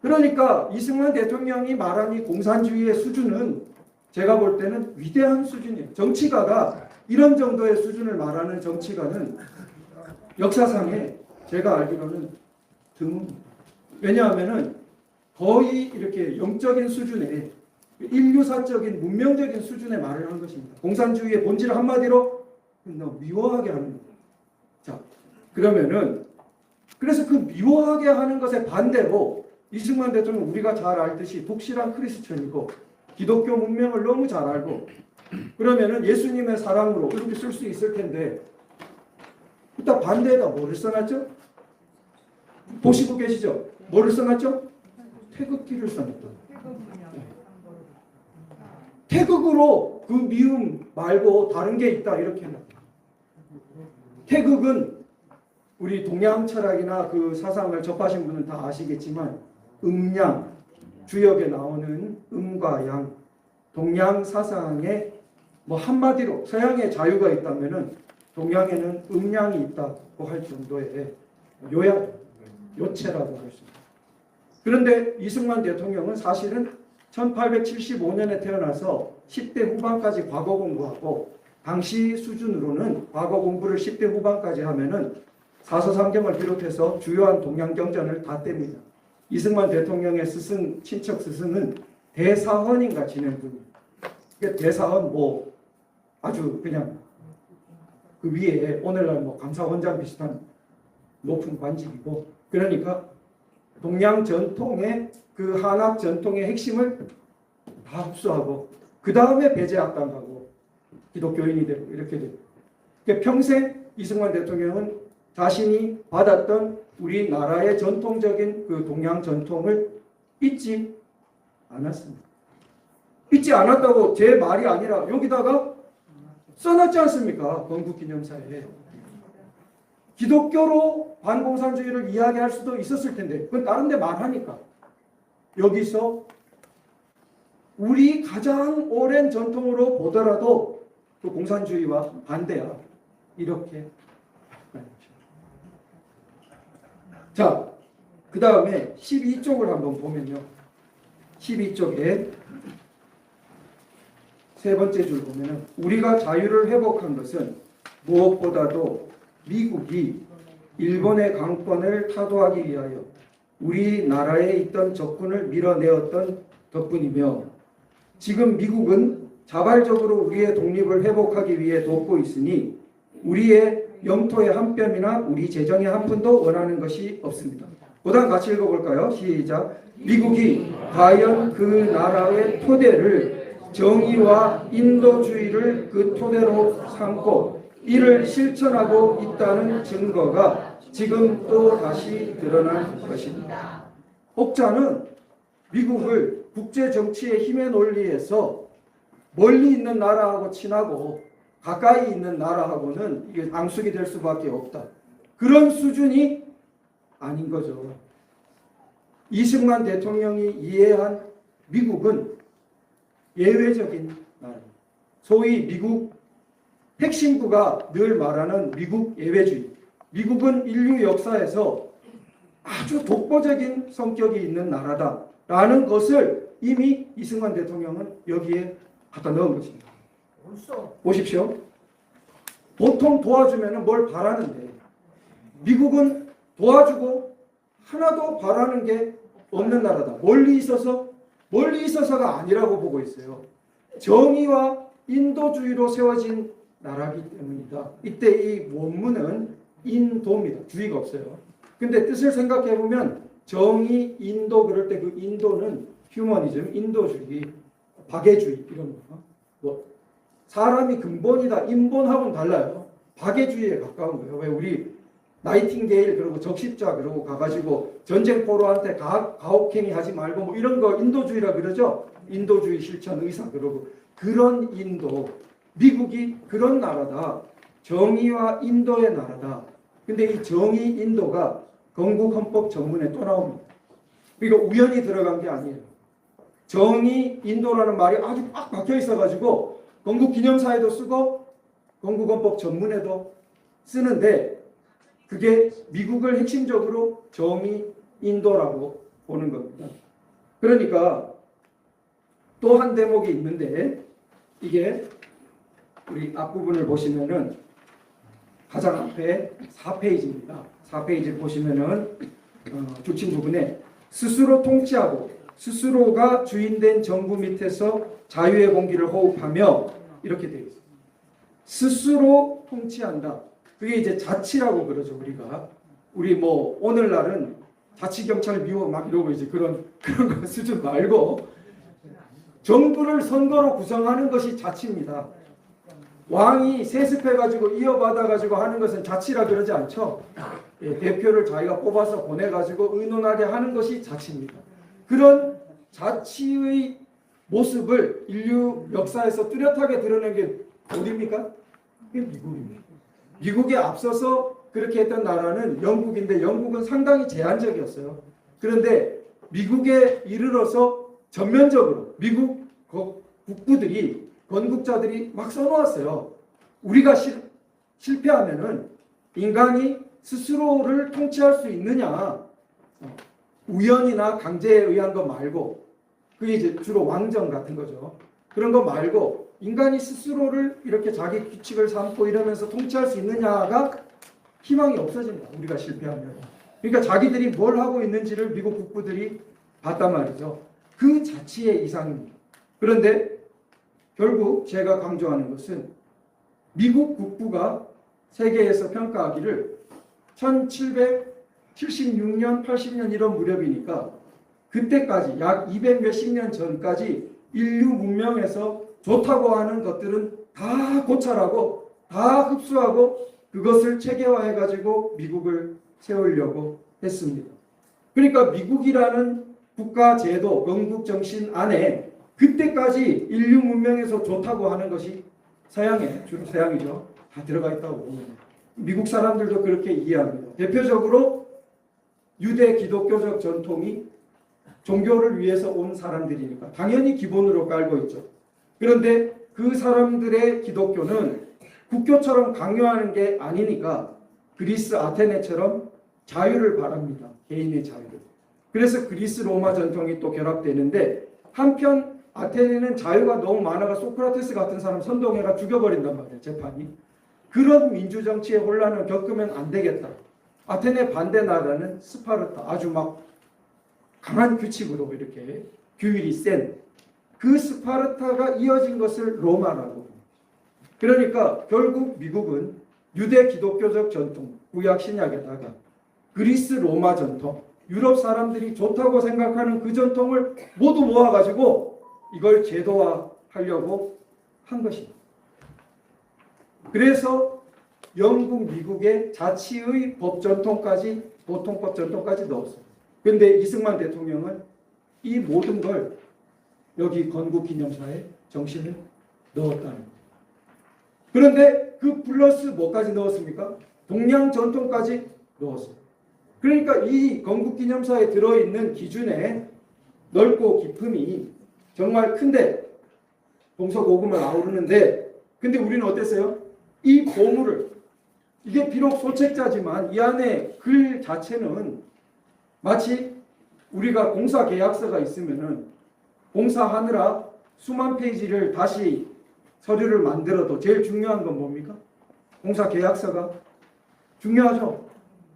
그러니까 이승만 대통령이 말한 이 공산주의의 수준은 제가 볼 때는 위대한 수준이에요. 정치가가 이런 정도의 수준을 말하는 정치가는 역사상에 제가 알기로는 드뭅니다. 왜냐하면 거의 이렇게 영적인 수준의 인류사적인 문명적인 수준의 말을 한 것입니다. 공산주의의 본질을 한마디로 미워하게 하는 겁니다. 자, 그러면은 그래서 그 미워하게 하는 것에 반대로 이승만 대통령 우리가 잘 알듯이 독실한 크리스천이고 기독교 문명을 너무 잘 알고 그러면은 예수님의 사랑으로 이렇게 쓸 수 있을 텐데 일단 반대에다 뭐를 써놨죠? 보시고 계시죠? 뭐를 써놨죠? 태극기를 써놨다. 태극으로 그 미움 말고 다른 게 있다 이렇게 해놨다. 태극은 우리 동양 철학이나 그 사상을 접하신 분은 다 아시겠지만 음양, 주역에 나오는 음과 양, 동양 사상에 뭐 한마디로 서양의 자유가 있다면은 동양에는 음양이 있다고 할 정도의 요체라고 할 수 있습니다. 그런데 이승만 대통령은 사실은 1875년에 태어나서 10대 후반까지 과거 공부하고 당시 수준으로는 과거 공부를 10대 후반까지 하면은 사서삼경을 비롯해서 주요한 동양 경전을 다 뗍니다. 이승만 대통령의 스승, 친척 스승은 대사헌인가 지낸 분입니다. 대사헌 뭐 아주 그냥 그 위에 오늘날 뭐 감사원장 비슷한 높은 관직이고 그러니까 동양 전통의 그 한학 전통의 핵심을 다 흡수하고 그 다음에 배제학당 가고 기독교인이 되고 이렇게 되고 그러니까 평생 이승만 대통령은 자신이 받았던 우리나라의 전통적인 그 동양 전통을 잊지 않았습니다. 잊지 않았다고 제 말이 아니라 여기다가 써놨지 않습니까? 건국기념사에. 기독교로 반공산주의를 이야기할 수도 있었을 텐데 그건 다른 데 말하니까 여기서 우리 가장 오랜 전통으로 보더라도 그 공산주의와 반대야. 이렇게. 자, 그 다음에 12쪽을 한번 보면요. 12쪽에 세 번째 줄 보면은 우리가 자유를 회복한 것은 무엇보다도 미국이 일본의 강권을 타도하기 위하여 우리나라에 있던 적군을 밀어내었던 덕분이며 지금 미국은 자발적으로 우리의 독립을 회복하기 위해 돕고 있으니 우리의 영토의 한 뼘이나 우리 재정의 한 푼도 원하는 것이 없습니다. 보단 같이 읽어볼까요? 시작. 미국이 과연 그 나라의 토대를 정의와 인도주의를 그 토대로 삼고 이를 실천하고 있다는 증거가 지금 또 다시 드러난 것입니다. 혹자는 미국을 국제 정치의 힘의 논리에서 멀리 있는 나라하고 친하고 가까이 있는 나라하고는 이게 앙숙이 될 수밖에 없다. 그런 수준이 아닌 거죠. 이승만 대통령이 이해한 미국은 예외적인 나라입니다. 소위 미국 핵심구가 늘 말하는 미국 예외주의. 미국은 인류 역사에서 아주 독보적인 성격이 있는 나라다라는 것을 이미 이승만 대통령은 여기에 갖다 넣은 것입니다. 보십시오. 보통 도와주면 뭘 바라는데 미국은 도와주고 하나도 바라는 게 없는 나라다. 멀리 있어서가 아니라고 보고 있어요. 정의와 인도주의로 세워진 나라기 때문이다. 이때 이 원문은 인도입니다. 주의가 없어요. 근데 뜻을 생각해 보면 정의, 인도 그럴 때 그 인도는 휴머니즘, 인도주의, 박애주의 이런 거. 뭐 사람이 근본이다. 인본하고는 달라요. 박애주의에 가까운 거예요. 왜 우리 나이팅게일 그리고 적십자 그러고 가가지고 전쟁포로한테 가혹행위 하지 말고 뭐 이런 거 인도주의라 그러죠. 인도주의 실천 의사 그러고 그런 인도. 미국이 그런 나라다. 정의와 인도의 나라다. 근데 이 정의 인도가 건국 헌법 전문에 또 나옵니다. 이거 우연히 들어간 게 아니에요. 정의 인도라는 말이 아주 꽉 박혀 있어가지고 건국 기념사에도 쓰고 건국 헌법 전문에도 쓰는데 그게 미국을 핵심적으로 정의 인도라고 보는 겁니다. 그러니까 또 한 대목이 있는데 이게 우리 앞부분을 보시면은 가장 앞에 4페이지입니다. 4페이지를 보시면은 주침 부분에 스스로 통치하고 스스로가 주인된 정부 밑에서 자유의 공기를 호흡하며 이렇게 되어 있습니다. 스스로 통치한다. 그게 이제 자치라고 그러죠. 우리 뭐 오늘날은 자치경찰 미워 막 이러고 이제 그런 거 수준 말고 정부를 선거로 구성하는 것이 자치입니다. 왕이 세습해가지고 이어받아가지고 하는 것은 자치라 그러지 않죠. 예, 대표를 자기가 뽑아서 보내가지고 의논하게 하는 것이 자치입니다. 그런 자치의 모습을 인류 역사에서 뚜렷하게 드러낸 게 어디입니까? 그게 미국입니다. 미국에 앞서서 그렇게 했던 나라는 영국인데 영국은 상당히 제한적이었어요. 그런데 미국에 이르러서 전면적으로 미국 국부들이 건국자들이 막 써놓았어요. 우리가 실패하면은 인간이 스스로를 통치할 수 있느냐? 우연이나 강제에 의한 거 말고 그게 이제 주로 왕정 같은 거죠. 그런 거 말고 인간이 스스로를 이렇게 자기 규칙을 삼고 이러면서 통치할 수 있느냐가 희망이 없어집니다. 우리가 실패하면. 그러니까 자기들이 뭘 하고 있는지를 미국 국부들이 봤단 말이죠. 그 자치의 이상입니다. 그런데 결국 제가 강조하는 것은 미국 국부가 세계에서 평가하기를 1776년, 80년 이런 무렵이니까 그때까지 약 200 몇십 년 전까지 인류 문명에서 좋다고 하는 것들은 다 고찰하고 다 흡수하고 그것을 체계화해가지고 미국을 세우려고 했습니다. 그러니까 미국이라는 국가 제도, 건국 정신 안에 그때까지 인류 문명에서 좋다고 하는 것이 서양에, 주로 서양이죠. 다 들어가 있다고. 미국 사람들도 그렇게 이해합니다. 대표적으로 유대 기독교적 전통이 종교를 위해서 온 사람들이니까 당연히 기본으로 깔고 있죠. 그런데 그 사람들의 기독교는 국교처럼 강요하는 게 아니니까 그리스 아테네처럼 자유를 바랍니다. 개인의 자유를. 그래서 그리스 로마 전통이 또 결합되는데 한편 아테네는 자유가 너무 많아가 소크라테스 같은 사람 선동해가 죽여버린단 말이에요. 재판이. 그런 민주정치의 혼란을 겪으면 안 되겠다. 아테네 반대 나라는 스파르타. 아주 막 강한 규칙으로 이렇게 규율이 센 그 스파르타가 이어진 것을 로마라고. 그러니까 결국 미국은 유대 기독교적 전통, 구약 신약에다가 그리스 로마 전통, 유럽 사람들이 좋다고 생각하는 그 전통을 모두 모아가지고 이걸 제도화하려고 한 것입니다. 그래서 영국, 미국의 자치의 법 전통까지, 보통법 전통까지 넣었어요. 그런데 이승만 대통령은 이 모든 걸 여기 건국기념사에 정신을 넣었다는 거예요. 그런데 그 플러스 뭐까지 넣었습니까? 동양 전통까지 넣었어요. 그러니까 이 건국기념사에 들어있는 기준의 넓고 깊음이 정말 큰데 동서고금을 아우르는데 근데 우리는 어땠어요? 이 보물을 이게 비록 소책자지만 이 안에 글 자체는 마치 우리가 공사 계약서가 있으면은 공사하느라 수만 페이지를 다시 서류를 만들어도 제일 중요한 건 뭡니까? 공사 계약서가 중요하죠.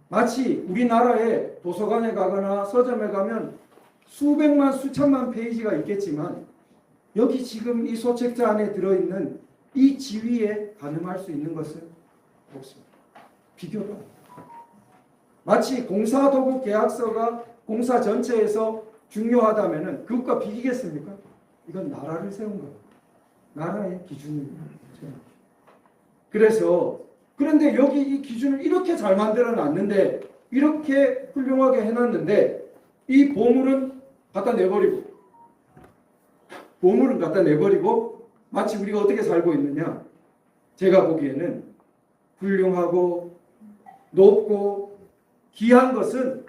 마치 우리나라에 도서관에 가거나 서점에 가면 수백만 수천만 페이지가 있겠지만 여기 지금 이 소책자 안에 들어있는 이 지위에 가늠할 수 있는 것은 없습니다. 비교가 안 돼요. 마치 공사도구 계약서가 공사 전체에서 중요하다면 그것과 비기겠습니까? 이건 나라를 세운 거예요. 나라의 기준을 세운 거예요. 그래서 그런데 여기 이 기준을 이렇게 잘 만들어 놨는데 이렇게 훌륭하게 해놨는데 이 보물은 갖다 내버리고 마치 우리가 어떻게 살고 있느냐 제가 보기에는 훌륭하고 높고 귀한 것은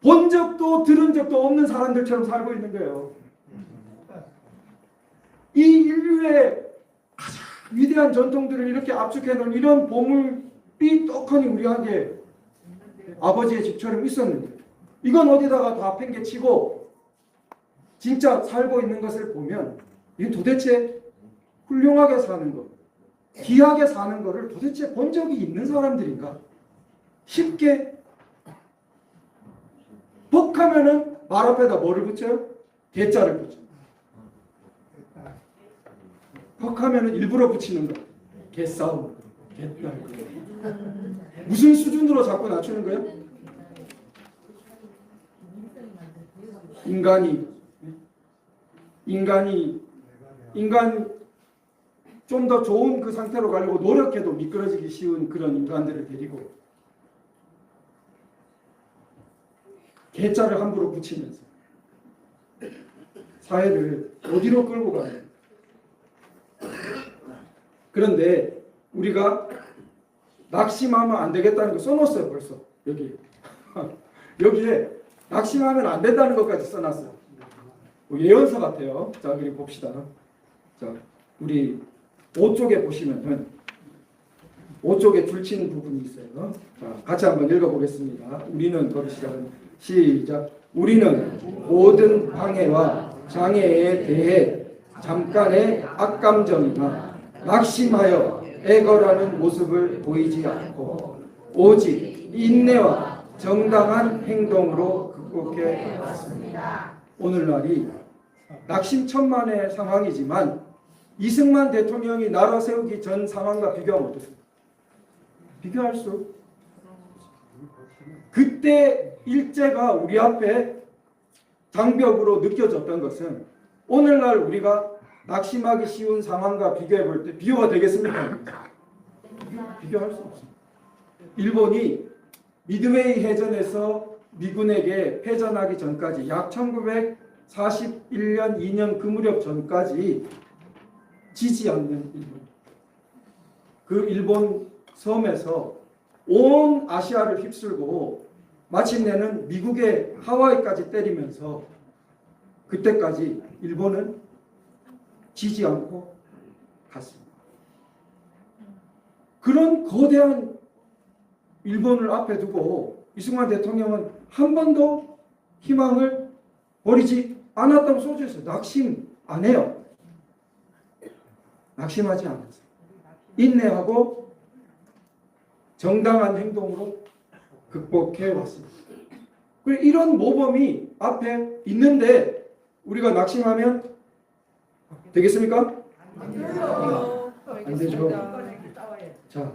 본 적도 들은 적도 없는 사람들처럼 살고 있는 거예요. 이 인류의 가장 위대한 전통들을 이렇게 압축해 놓은 이런 보물이 떡하니 우리한테 아버지의 집처럼 있었는데 이건 어디다가 다 팽개치고 진짜 살고 있는 것을 보면 이게 도대체 훌륭하게 사는 것, 귀하게 사는 것을 도대체 본 적이 있는 사람들인가? 쉽게 복하면은 말 앞에다 뭐를 붙여요? 개자를 붙여요. 퍽하면은 일부러 붙이는 거. 개싸움, 개딸. 무슨 수준으로 자꾸 낮추는 거예요? 인간 좀 더 좋은 그 상태로 가려고 노력해도 미끄러지기 쉬운 그런 인간들을 데리고 개자를 함부로 붙이면서 사회를 어디로 끌고 가요? 그런데 우리가 낙심하면 안 되겠다는 거 써놨어요. 벌써 여기에 낙심하면 안 된다는 것까지 써놨어요. 예언서 같아요. 자, 그리고 봅시다. 자, 우리 5쪽에 보시면은 5쪽에 줄친 부분이 있어요. 자, 같이 한번 읽어보겠습니다. 우리는 거기 시작. 우리는 모든 방해와 장애에 대해 잠깐의 악감정이나 낙심하여 애걸하는 모습을 보이지 않고 오직 인내와 정당한 행동으로 극복해 왔습니다. 오늘날이 낙심천만의 상황이지만 이승만 대통령이 나라 세우기 전 상황과 비교하면 어떻습니까? 비교할 수 그때 일제가 우리 앞에 장벽으로 느껴졌던 것은 오늘날 우리가 낙심하기 쉬운 상황과 비교해 볼 때 비교가 되겠습니까? 비교할 수 없습니다. 일본이 미드웨이 해전에서 미군에게 패전하기 전까지 약 1941년 2년 그 무렵 전까지 지지 않는 일본. 그 일본 섬에서 온 아시아를 휩쓸고 마침내는 미국의 하와이까지 때리면서 그때까지 일본은 지지 않고 갔습니다. 그런 거대한 일본을 앞에 두고 이승만 대통령은 한 번도 희망을 버리지 않았다고 써져 있어요. 낙심 안 해요. 낙심하지 않았어요. 인내하고 정당한 행동으로 극복해 왔습니다. 그리고 이런 모범이 앞에 있는데 우리가 낙심하면 되겠습니까? 안 되죠. 자,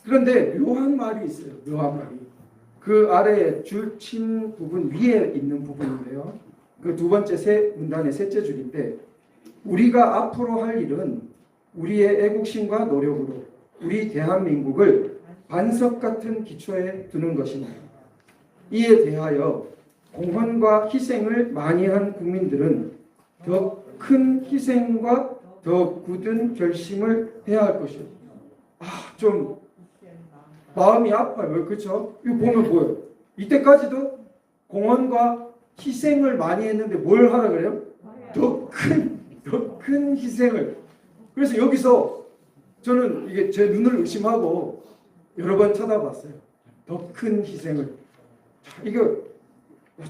그런데 묘한 말이 있어요. 묘한 말이. 그 아래에 줄친 부분 위에 있는 부분인데요. 그 두 번째 문단의 셋째 줄인데 우리가 앞으로 할 일은 우리의 애국심과 노력으로 우리 대한민국을 반석 같은 기초에 두는 것입니다. 이에 대하여 공헌과 희생을 많이 한 국민들은 더 큰 희생과 더 굳은 결심을 해야 할 것이요. 좀 마음이 아파요. 그렇죠? 이거 보면 보여요. 이때까지도 공헌과 희생을 많이 했는데 뭘 하라 그래요? 더 큰 희생을. 그래서 여기서 저는 이게 제 눈을 의심하고 여러 번 쳐다봤어요. 더 큰 희생을. 이거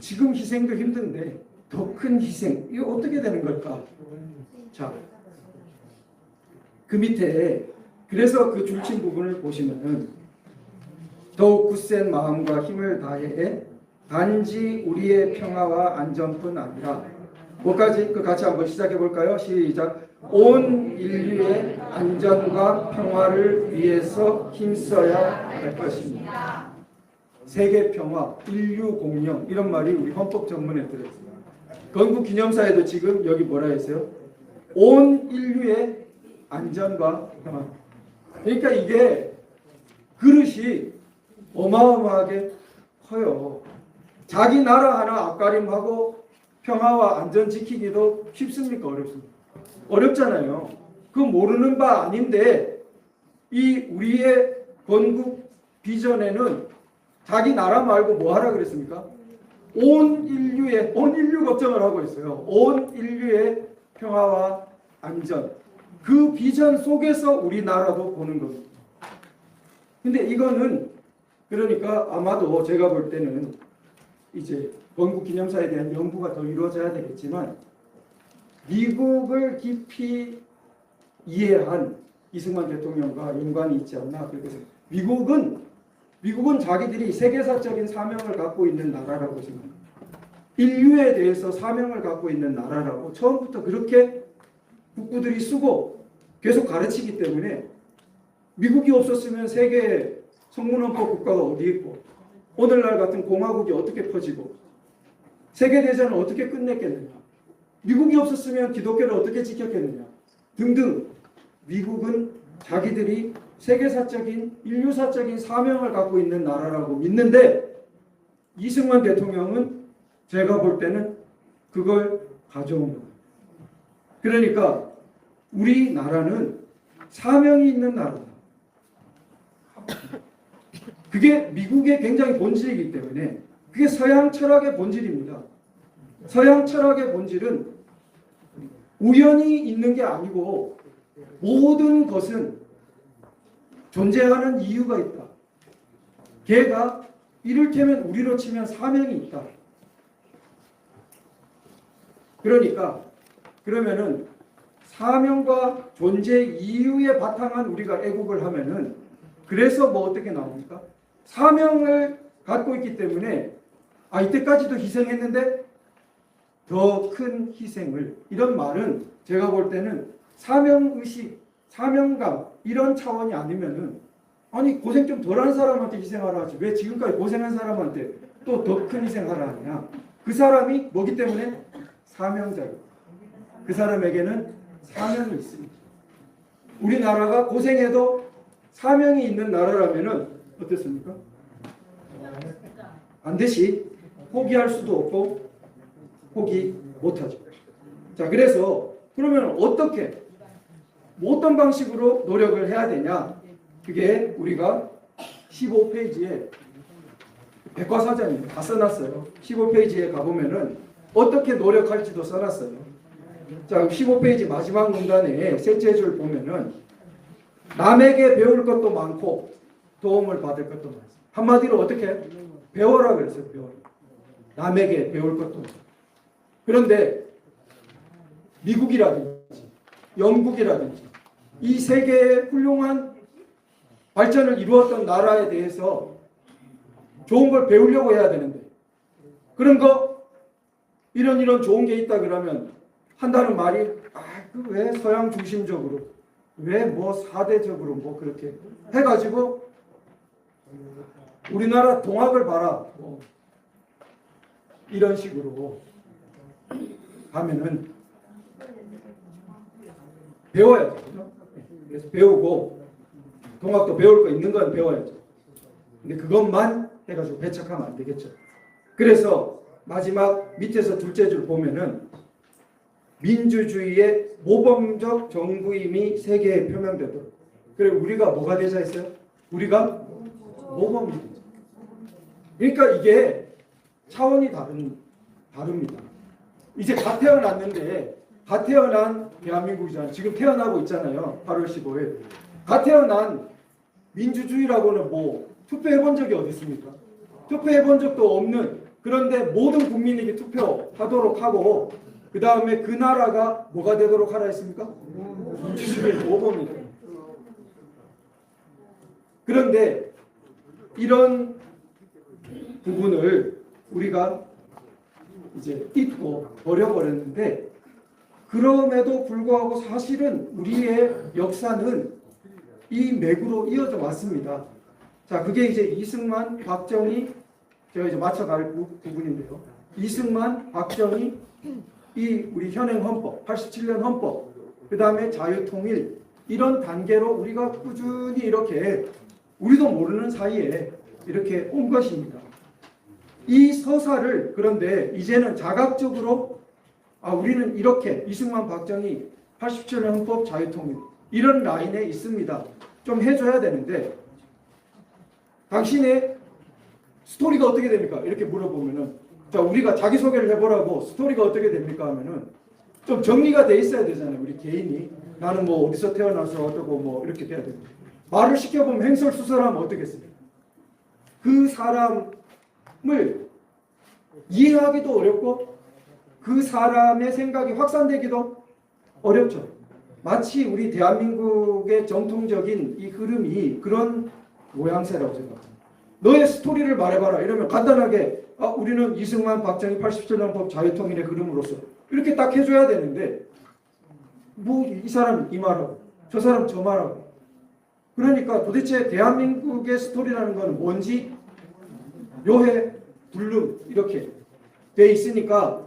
지금 희생도 힘든데 더 큰 희생. 이거 어떻게 되는 걸까? 자, 그 밑에 그래서 그 줄친 부분을 보시면은 더욱 굳센 마음과 힘을 다해 단지 우리의 평화와 안전뿐 아니라 뭐까지? 그 같이 한번 시작해 볼까요? 시작. 온 인류의 안전과 평화를 위해서 힘써야 할 것입니다. 세계 평화, 인류 공영 이런 말이 우리 헌법 전문에 들어있습니다. 건국 기념사에도 지금 여기 뭐라 했어요? 온 인류의 안전과 평화. 그러니까 이게 그릇이 어마어마하게 커요. 자기 나라 하나 앞가림하고 평화와 안전 지키기도 쉽습니까? 어렵습니까? 어렵잖아요. 그거 모르는 바 아닌데 이 우리의 건국 비전에는 자기 나라 말고 뭐 하라 그랬습니까? 온 인류 걱정을 하고 있어요. 온 인류의 평화와 안전. 그 비전 속에서 우리나라도 보는 겁니다. 근데 이거는 그러니까 아마도 제가 볼 때는 이제 건국 기념사에 대한 연구가 더 이루어져야 되겠지만 미국을 깊이 이해한 이승만 대통령과 연관이 있지 않나. 그래서 미국은 자기들이 세계사적인 사명을 갖고 있는 나라라고 생각합니다. 인류에 대해서 사명을 갖고 있는 나라라고 처음부터 그렇게 국부들이 쓰고 계속 가르치기 때문에 미국이 없었으면 세계 성문헌법 국가가 어디 있고 오늘날 같은 공화국이 어떻게 퍼지고 세계대전을 어떻게 끝냈겠느냐. 미국이 없었으면 기독교를 어떻게 지켰겠느냐 등등. 미국은 자기들이 세계사적인 인류사적인 사명을 갖고 있는 나라라고 믿는데 이승만 대통령은 제가 볼 때는 그걸 가져온 거예요. 그러니까 우리나라는 사명이 있는 나라다. 그게 미국의 굉장히 본질이기 때문에 그게 서양 철학의 본질입니다. 서양 철학의 본질은 우연히 있는 게 아니고 모든 것은 존재하는 이유가 있다. 걔가 이를테면 우리로 치면 사명이 있다. 그러면은 사명과 존재 이유에 바탕한 우리가 애국을 하면은 그래서 뭐 어떻게 나옵니까? 사명을 갖고 있기 때문에 이때까지도 희생했는데 더 큰 희생을, 이런 말은 제가 볼 때는 사명의식, 사명감 이런 차원이 아니면은 고생 좀 덜한 사람한테 희생하라 하지 왜 지금까지 고생한 사람한테 또 더 큰 희생하라 하냐. 그 사람이 뭐기 때문에 사명자예요. 그 사람에게는 사명이 있습니다. 우리나라가 고생해도 사명이 있는 나라라면은 어떻습니까? 반드시 포기할 수도 없고 포기 못하죠. 자, 그래서 그러면 어떻게 어떤 방식으로 노력을 해야 되냐? 그게 우리가 15페이지에 백과사전이 다 써놨어요. 15페이지에 가보면은 어떻게 노력할지도 써놨어요. 자, 15페이지 마지막 문단에 셋째 줄 보면은 남에게 배울 것도 많고 도움을 받을 것도 많습니다. 한마디로 어떻게? 배워라 그랬어요. 배워라. 남에게 배울 것도 많고. 그런데 미국이라든지 영국이라든지 이 세계의 훌륭한 발전을 이루었던 나라에 대해서 좋은 걸 배우려고 해야 되는데 그런 거 이런 좋은 게 있다 그러면 한다는 말이 그 왜 서양 중심적으로 왜 뭐 사대적으로 뭐 그렇게 해가지고 우리나라 동학을 봐라 뭐 이런 식으로 하면은 배워야죠. 그죠? 그래서 배우고 동학도 배울 거 있는 건 배워야죠. 근데 그것만 해가지고 배척하면 안 되겠죠. 그래서 마지막 밑에서 둘째 줄 보면은 민주주의의 모범적 정부임이 세계에 표명되도록. 그래 우리가 뭐가 되자 했어요? 우리가 모범이 되죠. 그러니까 이게 차원이 다릅니다. 이제 갓 태어났는데 갓 태어난 대한민국이잖아요. 지금 태어나고 있잖아요. 8월 15일. 갓 태어난 민주주의라고는 뭐 투표해본 적이 어디 있습니까? 투표해본 적도 없는 그런데 모든 국민에게 투표하도록 하고 그 다음에 그 나라가 뭐가 되도록 하라 했습니까? 민주주의의 모범이다. 그런데 이런 부분을 우리가 이제 잊고 버려버렸는데 그럼에도 불구하고 사실은 우리의 역사는 이 맥으로 이어져 왔습니다. 자, 그게 이제 이승만, 박정희 제가 이제 맞춰갈 부분인데요. 이승만, 박정희 이 우리 현행 헌법, 87년 헌법, 그 다음에 자유통일 이런 단계로 우리가 꾸준히 이렇게 우리도 모르는 사이에 이렇게 온 것입니다. 이 서사를 그런데 이제는 자각적으로 우리는 이렇게 이승만, 박정희, 87년 헌법, 자유통일 이런 라인에 있습니다. 좀 해줘야 되는데 당신의 스토리가 어떻게 됩니까? 이렇게 물어보면은 자 우리가 자기소개를 해보라고 스토리가 어떻게 됩니까? 하면은 좀 정리가 돼 있어야 되잖아요. 우리 개인이 나는 뭐 어디서 태어나서 어쩌고 뭐 이렇게 돼야 됩니다. 말을 시켜보면 횡설수설하면 어떻겠습니까? 그 사람을 이해하기도 어렵고 그 사람의 생각이 확산되기도 어렵죠. 마치 우리 대한민국의 정통적인 이 흐름이 그런 모양새라고 생각합니다. 너의 스토리를 말해봐라 이러면 간단하게 우리는 이승만, 박정희, 87년 헌법, 자유통일의 흐름으로서 이렇게 딱 해줘야 되는데 뭐 이 사람 이 말하고 저 사람 저 말하고 그러니까 도대체 대한민국의 스토리라는 건 뭔지 묘해 불능 이렇게 돼 있으니까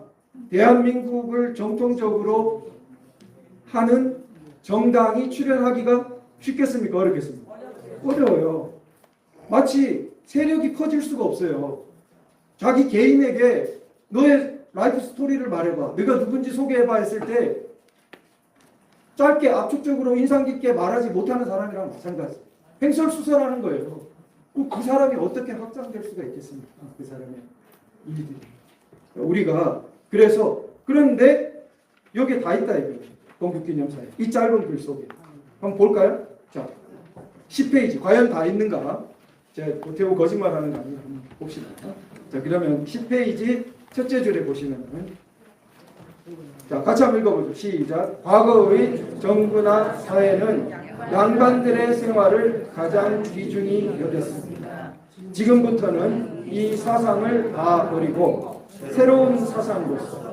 대한민국을 정통적으로 하는 정당이 출연하기가 쉽겠습니까? 어렵겠습니까? 어려워요. 마치 세력이 커질 수가 없어요. 자기 개인에게 너의 라이프 스토리를 말해봐. 네가 누군지 소개해봐 했을 때 짧게 압축적으로 인상 깊게 말하지 못하는 사람이랑 마찬가지. 횡설수설하는 거예요. 그 사람이 어떻게 확장될 수가 있겠습니까? 그 사람의 일들이. 우리가 그래서 그런데 여기에 다 있다 이거예요. 건국기념사에. 이 짧은 글 속에. 한번 볼까요? 자, 10페이지. 과연 다 있는가? 제가 고태우 거짓말하는 거 아니에요. 한번 봅시다. 자, 그러면 10페이지 첫째 줄에 보시면은 자, 같이 한번 읽어보죠. 시작. 과거의 정부나 사회는 양반들의 생활을 가장 귀중히 여겼습니다. 지금부터는 이 사상을 다 버리고 새로운 사상으로서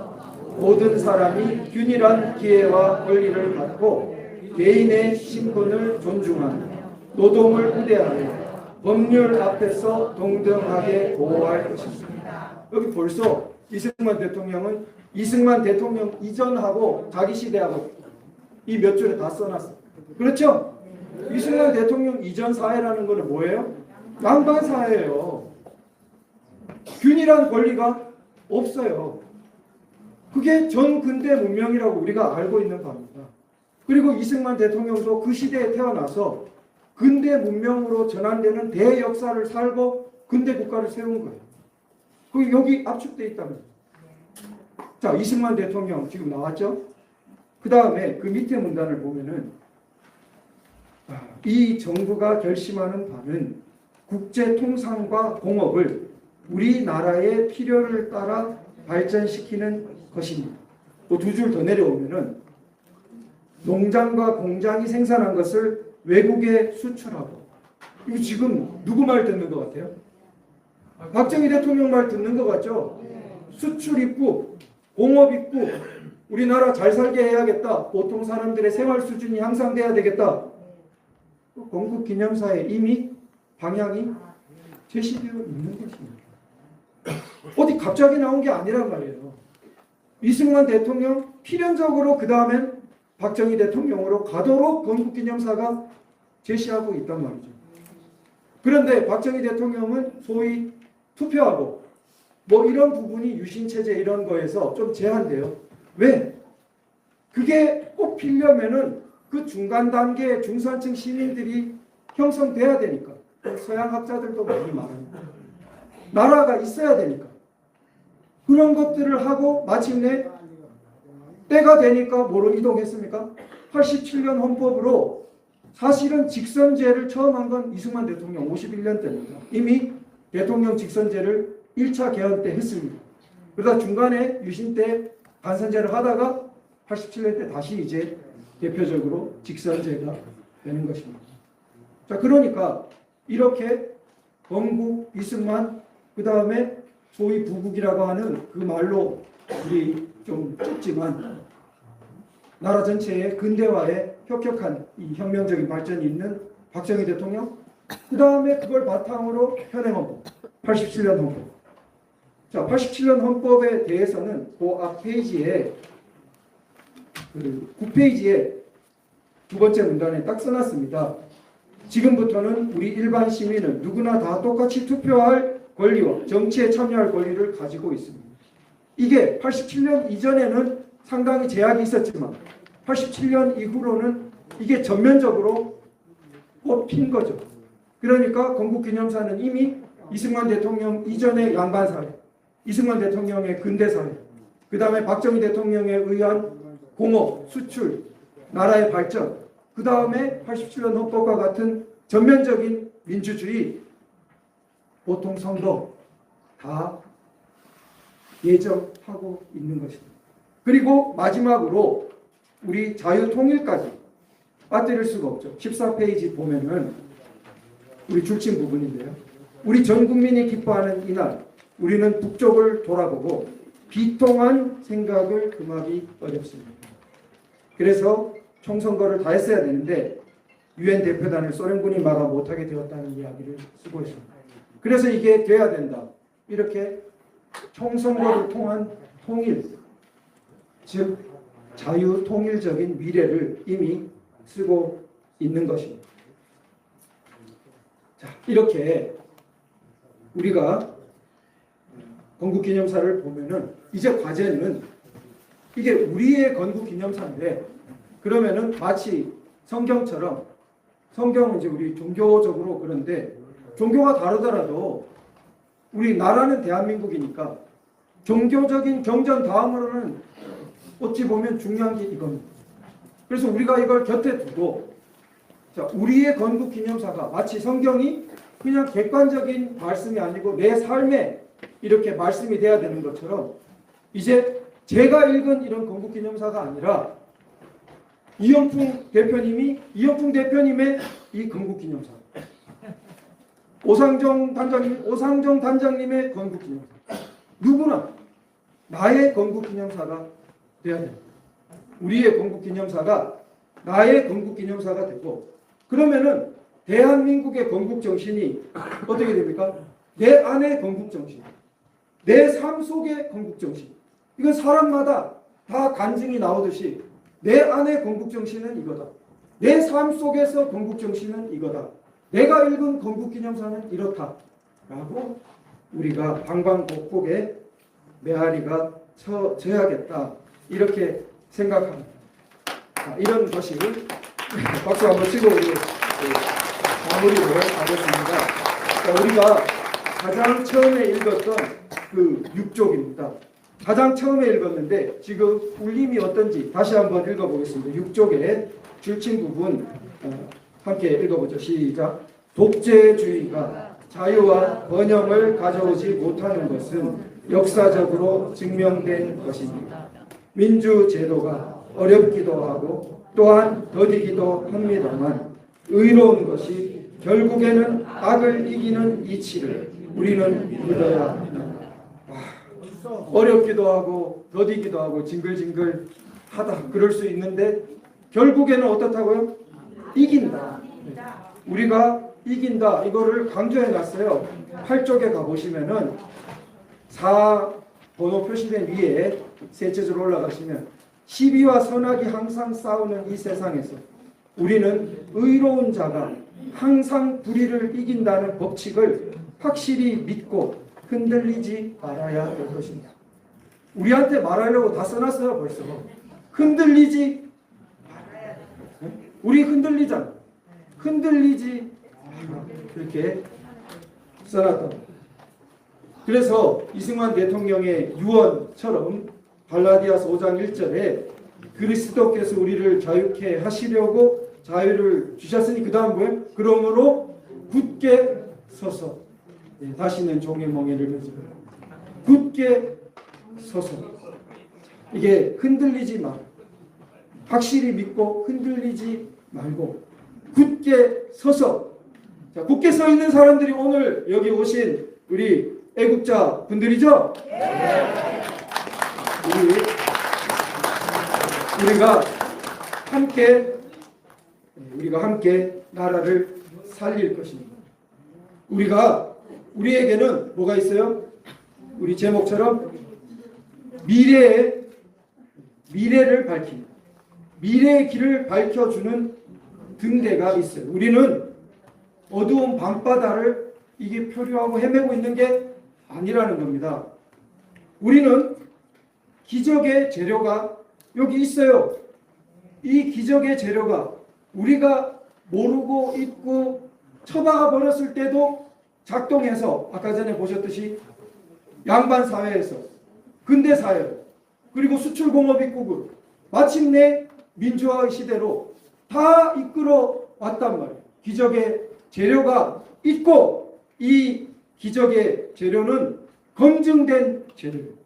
모든 사람이 균일한 기회와 권리를 갖고 개인의 신분을 존중하며 노동을 우대하여 법률 앞에서 동등하게 보호할 것입니다. 여기 벌써 이승만 대통령은 이승만 대통령 이전하고 자기 시대하고 이 몇 줄에 다 써놨어요. 그렇죠? 이승만 대통령 이전 사회라는 거는 뭐예요? 양반 사회예요. 균일한 권리가 없어요. 그게 전 근대 문명이라고 우리가 알고 있는 바입니다. 그리고 이승만 대통령도 그 시대에 태어나서 근대 문명으로 전환되는 대역사를 살고 근대 국가를 세운 거예요. 그 여기 압축되어 있다면. 자, 이승만 대통령 지금 나왔죠? 그 다음에 그 밑에 문단을 보면은 이 정부가 결심하는 바는 국제 통상과 공업을 우리나라의 필요를 따라 발전시키는 것입니다. 또 두 줄 더 내려오면은 농장과 공장이 생산한 것을 외국에 수출하고. 이거 지금 누구 말 듣는 것 같아요? 박정희 대통령 말 듣는 것 같죠? 수출 입국, 공업 입국, 우리나라 잘 살게 해야겠다. 보통 사람들의 생활 수준이 향상돼야 되겠다. 건국기념사에 이미 방향이 제시되어 있는 것입니다. 어디 갑자기 나온 게 아니란 말이에요. 이승만 대통령 필연적으로 그 다음엔 박정희 대통령으로 가도록 건국기념사가 제시하고 있단 말이죠. 그런데 박정희 대통령은 소위 투표하고 뭐 이런 부분이 유신체제 이런 거에서 좀 제한돼요. 왜? 그게 꼭 필려면은 그 중간 단계의 중산층 시민들이 형성돼야 되니까. 서양 학자들도 많이 말합니다. 나라가 있어야 되니까. 그런 것들을 하고 마침내 때가 되니까 뭐로 이동했습니까? 87년 헌법으로 사실은 직선제를 처음 한 건 이승만 대통령 51년 때입니다. 이미 대통령 직선제를 1차 개헌 때 했습니다. 그러다 중간에 유신 때 간선제를 하다가 87년 때 다시 이제 대표적으로 직선제가 되는 것입니다. 자, 그러니까 이렇게 건국, 이승만, 그 다음에 소위 부국이라고 하는 그 말로 우리 좀 좁지만 나라 전체의 근대화에 혁혁한 이 혁명적인 발전이 있는 박정희 대통령, 그 다음에 그걸 바탕으로 현행헌법, 87년 헌법. 자, 87년 헌법에 대해서는 그 앞 페이지에 9페이지에 두 번째 문단에 딱 써놨습니다. 지금부터는 우리 일반 시민은 누구나 다 똑같이 투표할 권리와 정치에 참여할 권리를 가지고 있습니다. 이게 87년 이전에는 상당히 제약이 있었지만 87년 이후로는 이게 전면적으로 뽑힌 거죠. 그러니까 건국기념사는 이미 이승만 대통령 이전의 양반 사회, 이승만 대통령의 근대 사회, 그 다음에 박정희 대통령에 의한 공업, 수출, 나라의 발전, 그 다음에 87년 헌법과 같은 전면적인 민주주의, 보통 선거 다 예정하고 있는 것입니다. 그리고 마지막으로 우리 자유통일까지 빠뜨릴 수가 없죠. 14페이지 보면은 우리 줄친 부분인데요. 우리 전 국민이 기뻐하는 이날, 우리는 북쪽을 돌아보고 비통한 생각을 금하기 어렵습니다. 그래서 총선거를 다 했어야 되는데 유엔 대표단을 소련군이 막아 못하게 되었다는 이야기를 쓰고 있습니다. 그래서 이게 돼야 된다. 이렇게 총선거를 통한 통일, 즉 자유통일적인 미래를 이미 쓰고 있는 것입니다. 자, 이렇게 우리가 건국기념사를 보면은 이제 과제는 이게 우리의 건국기념사인데 그러면은 마치 성경처럼 성경은 이제 우리 종교적으로 그런데 종교가 다르더라도 우리 나라는 대한민국이니까 종교적인 경전 다음으로는 어찌 보면 중요한 게 이겁니다. 그래서 우리가 이걸 곁에 두고 자, 우리의 건국기념사가 마치 성경이 그냥 객관적인 말씀이 아니고 내 삶에 이렇게 말씀이 돼야 되는 것처럼 이제 제가 읽은 이런 건국기념사가 아니라 이영풍 대표님의 이 건국기념사, 오상정 단장님의 건국기념사, 누구나 나의 건국기념사가 돼야 됩니다. 우리의 건국기념사가 나의 건국기념사가 되고 그러면은 대한민국의 건국정신이 어떻게 됩니까? 내 안의 건국정신, 내 삶 속의 건국정신. 이건 사람마다 다 간증이 나오듯이 내 안의 건국정신은 이거다. 내 삶 속에서 건국정신은 이거다. 내가 읽은 건국기념사는 이렇다. 라고 우리가 방방곡곡에 메아리가 져야겠다 이렇게 생각합니다. 이런 것이 박수 한번 치고 우리 마무리로 하겠습니다. 우리가 가장 처음에 읽었던 그 6쪽입니다. 가장 처음에 읽었는데 지금 울림이 어떤지 다시 한번 읽어보겠습니다. 6쪽의 줄친 부분 함께 읽어보죠. 시작. 독재주의가 자유와 번영을 가져오지 못하는 것은 역사적으로 증명된 것입니다. 민주제도가 어렵기도 하고 또한 더디기도 합니다만 의로운 것이 결국에는 악을 이기는 이치를 우리는 믿어야 합니다. 어렵기도 하고 더디기도 하고 징글징글 하다 그럴 수 있는데 결국에는 어떻다고요? 이긴다. 우리가 이긴다. 이거를 강조해 놨어요. 8쪽에 가보시면은 4 번호 표시된 위에 셋째 줄 올라가시면 시비와 선악이 항상 싸우는 이 세상에서 우리는 의로운 자가 항상 불의를 이긴다는 법칙을 확실히 믿고 흔들리지 말아야 할 것입니다. 우리한테 말하려고 다 써놨어요 벌써. 흔들리지 말아야 돼. 우리 흔들리잖아. 흔들리지 말아. 이렇게 써놨다. 그래서 이승만 대통령의 유언처럼 갈라디아서 5장 1절에 그리스도께서 우리를 자유케 하시려고 자유를 주셨으니 그 다음 뭐예요? 그러므로 굳게 서서 다시는 종의 멍에를 매지 말고 굳게 서서 이게 흔들리지 마. 확실히 믿고 흔들리지 말고 굳게 서서. 자, 굳게 서 있는 사람들이 오늘 여기 오신 우리 애국자 분들이죠? 네. 우리가 함께 나라를 살릴 것입니다. 우리에게는 뭐가 있어요? 우리 제목처럼 미래를 밝히는 미래의 길을 밝혀주는 등대가 있어요. 우리는 어두운 밤바다를 이게 표류하고 헤매고 있는 게 아니라는 겁니다. 우리는 기적의 재료가 여기 있어요. 이 기적의 재료가 우리가 모르고 있고 처박아 버렸을 때도 작동해서 아까 전에 보셨듯이 양반 사회에서 근대 사회 그리고 수출 공업 입국으로 마침내 민주화 시대로 다 이끌어 왔단 말이에요. 기적의 재료가 있고 이 기적의 재료는 검증된 재료예요.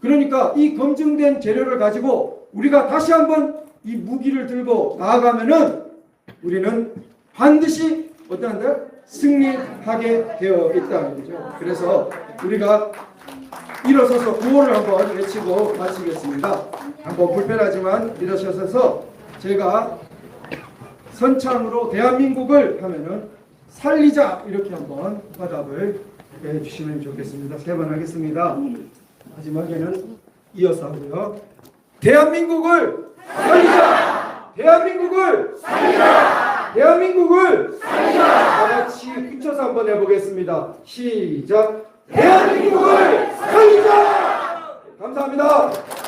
그러니까 이 검증된 재료를 가지고 우리가 다시 한번 이 무기를 들고 나아가면은 우리는 반드시 어떠한데 승리하게 되어 있다는 거죠. 그래서 우리가 일어서서 구호를 한번 외치고 마치겠습니다. 한번 불편하지만 일어서서 제가 선창으로 대한민국을 하면은 살리자 이렇게 한번 화답을 해주시면 좋겠습니다. 3번 하겠습니다. 마지막에는 이어서 하고요. 대한민국을 살리자! 대한민국을 살리자! 대한민국을 살리자! 다 같이 붙여서 한번 해보겠습니다. 시작! 대한민국을 살리자! 감사합니다.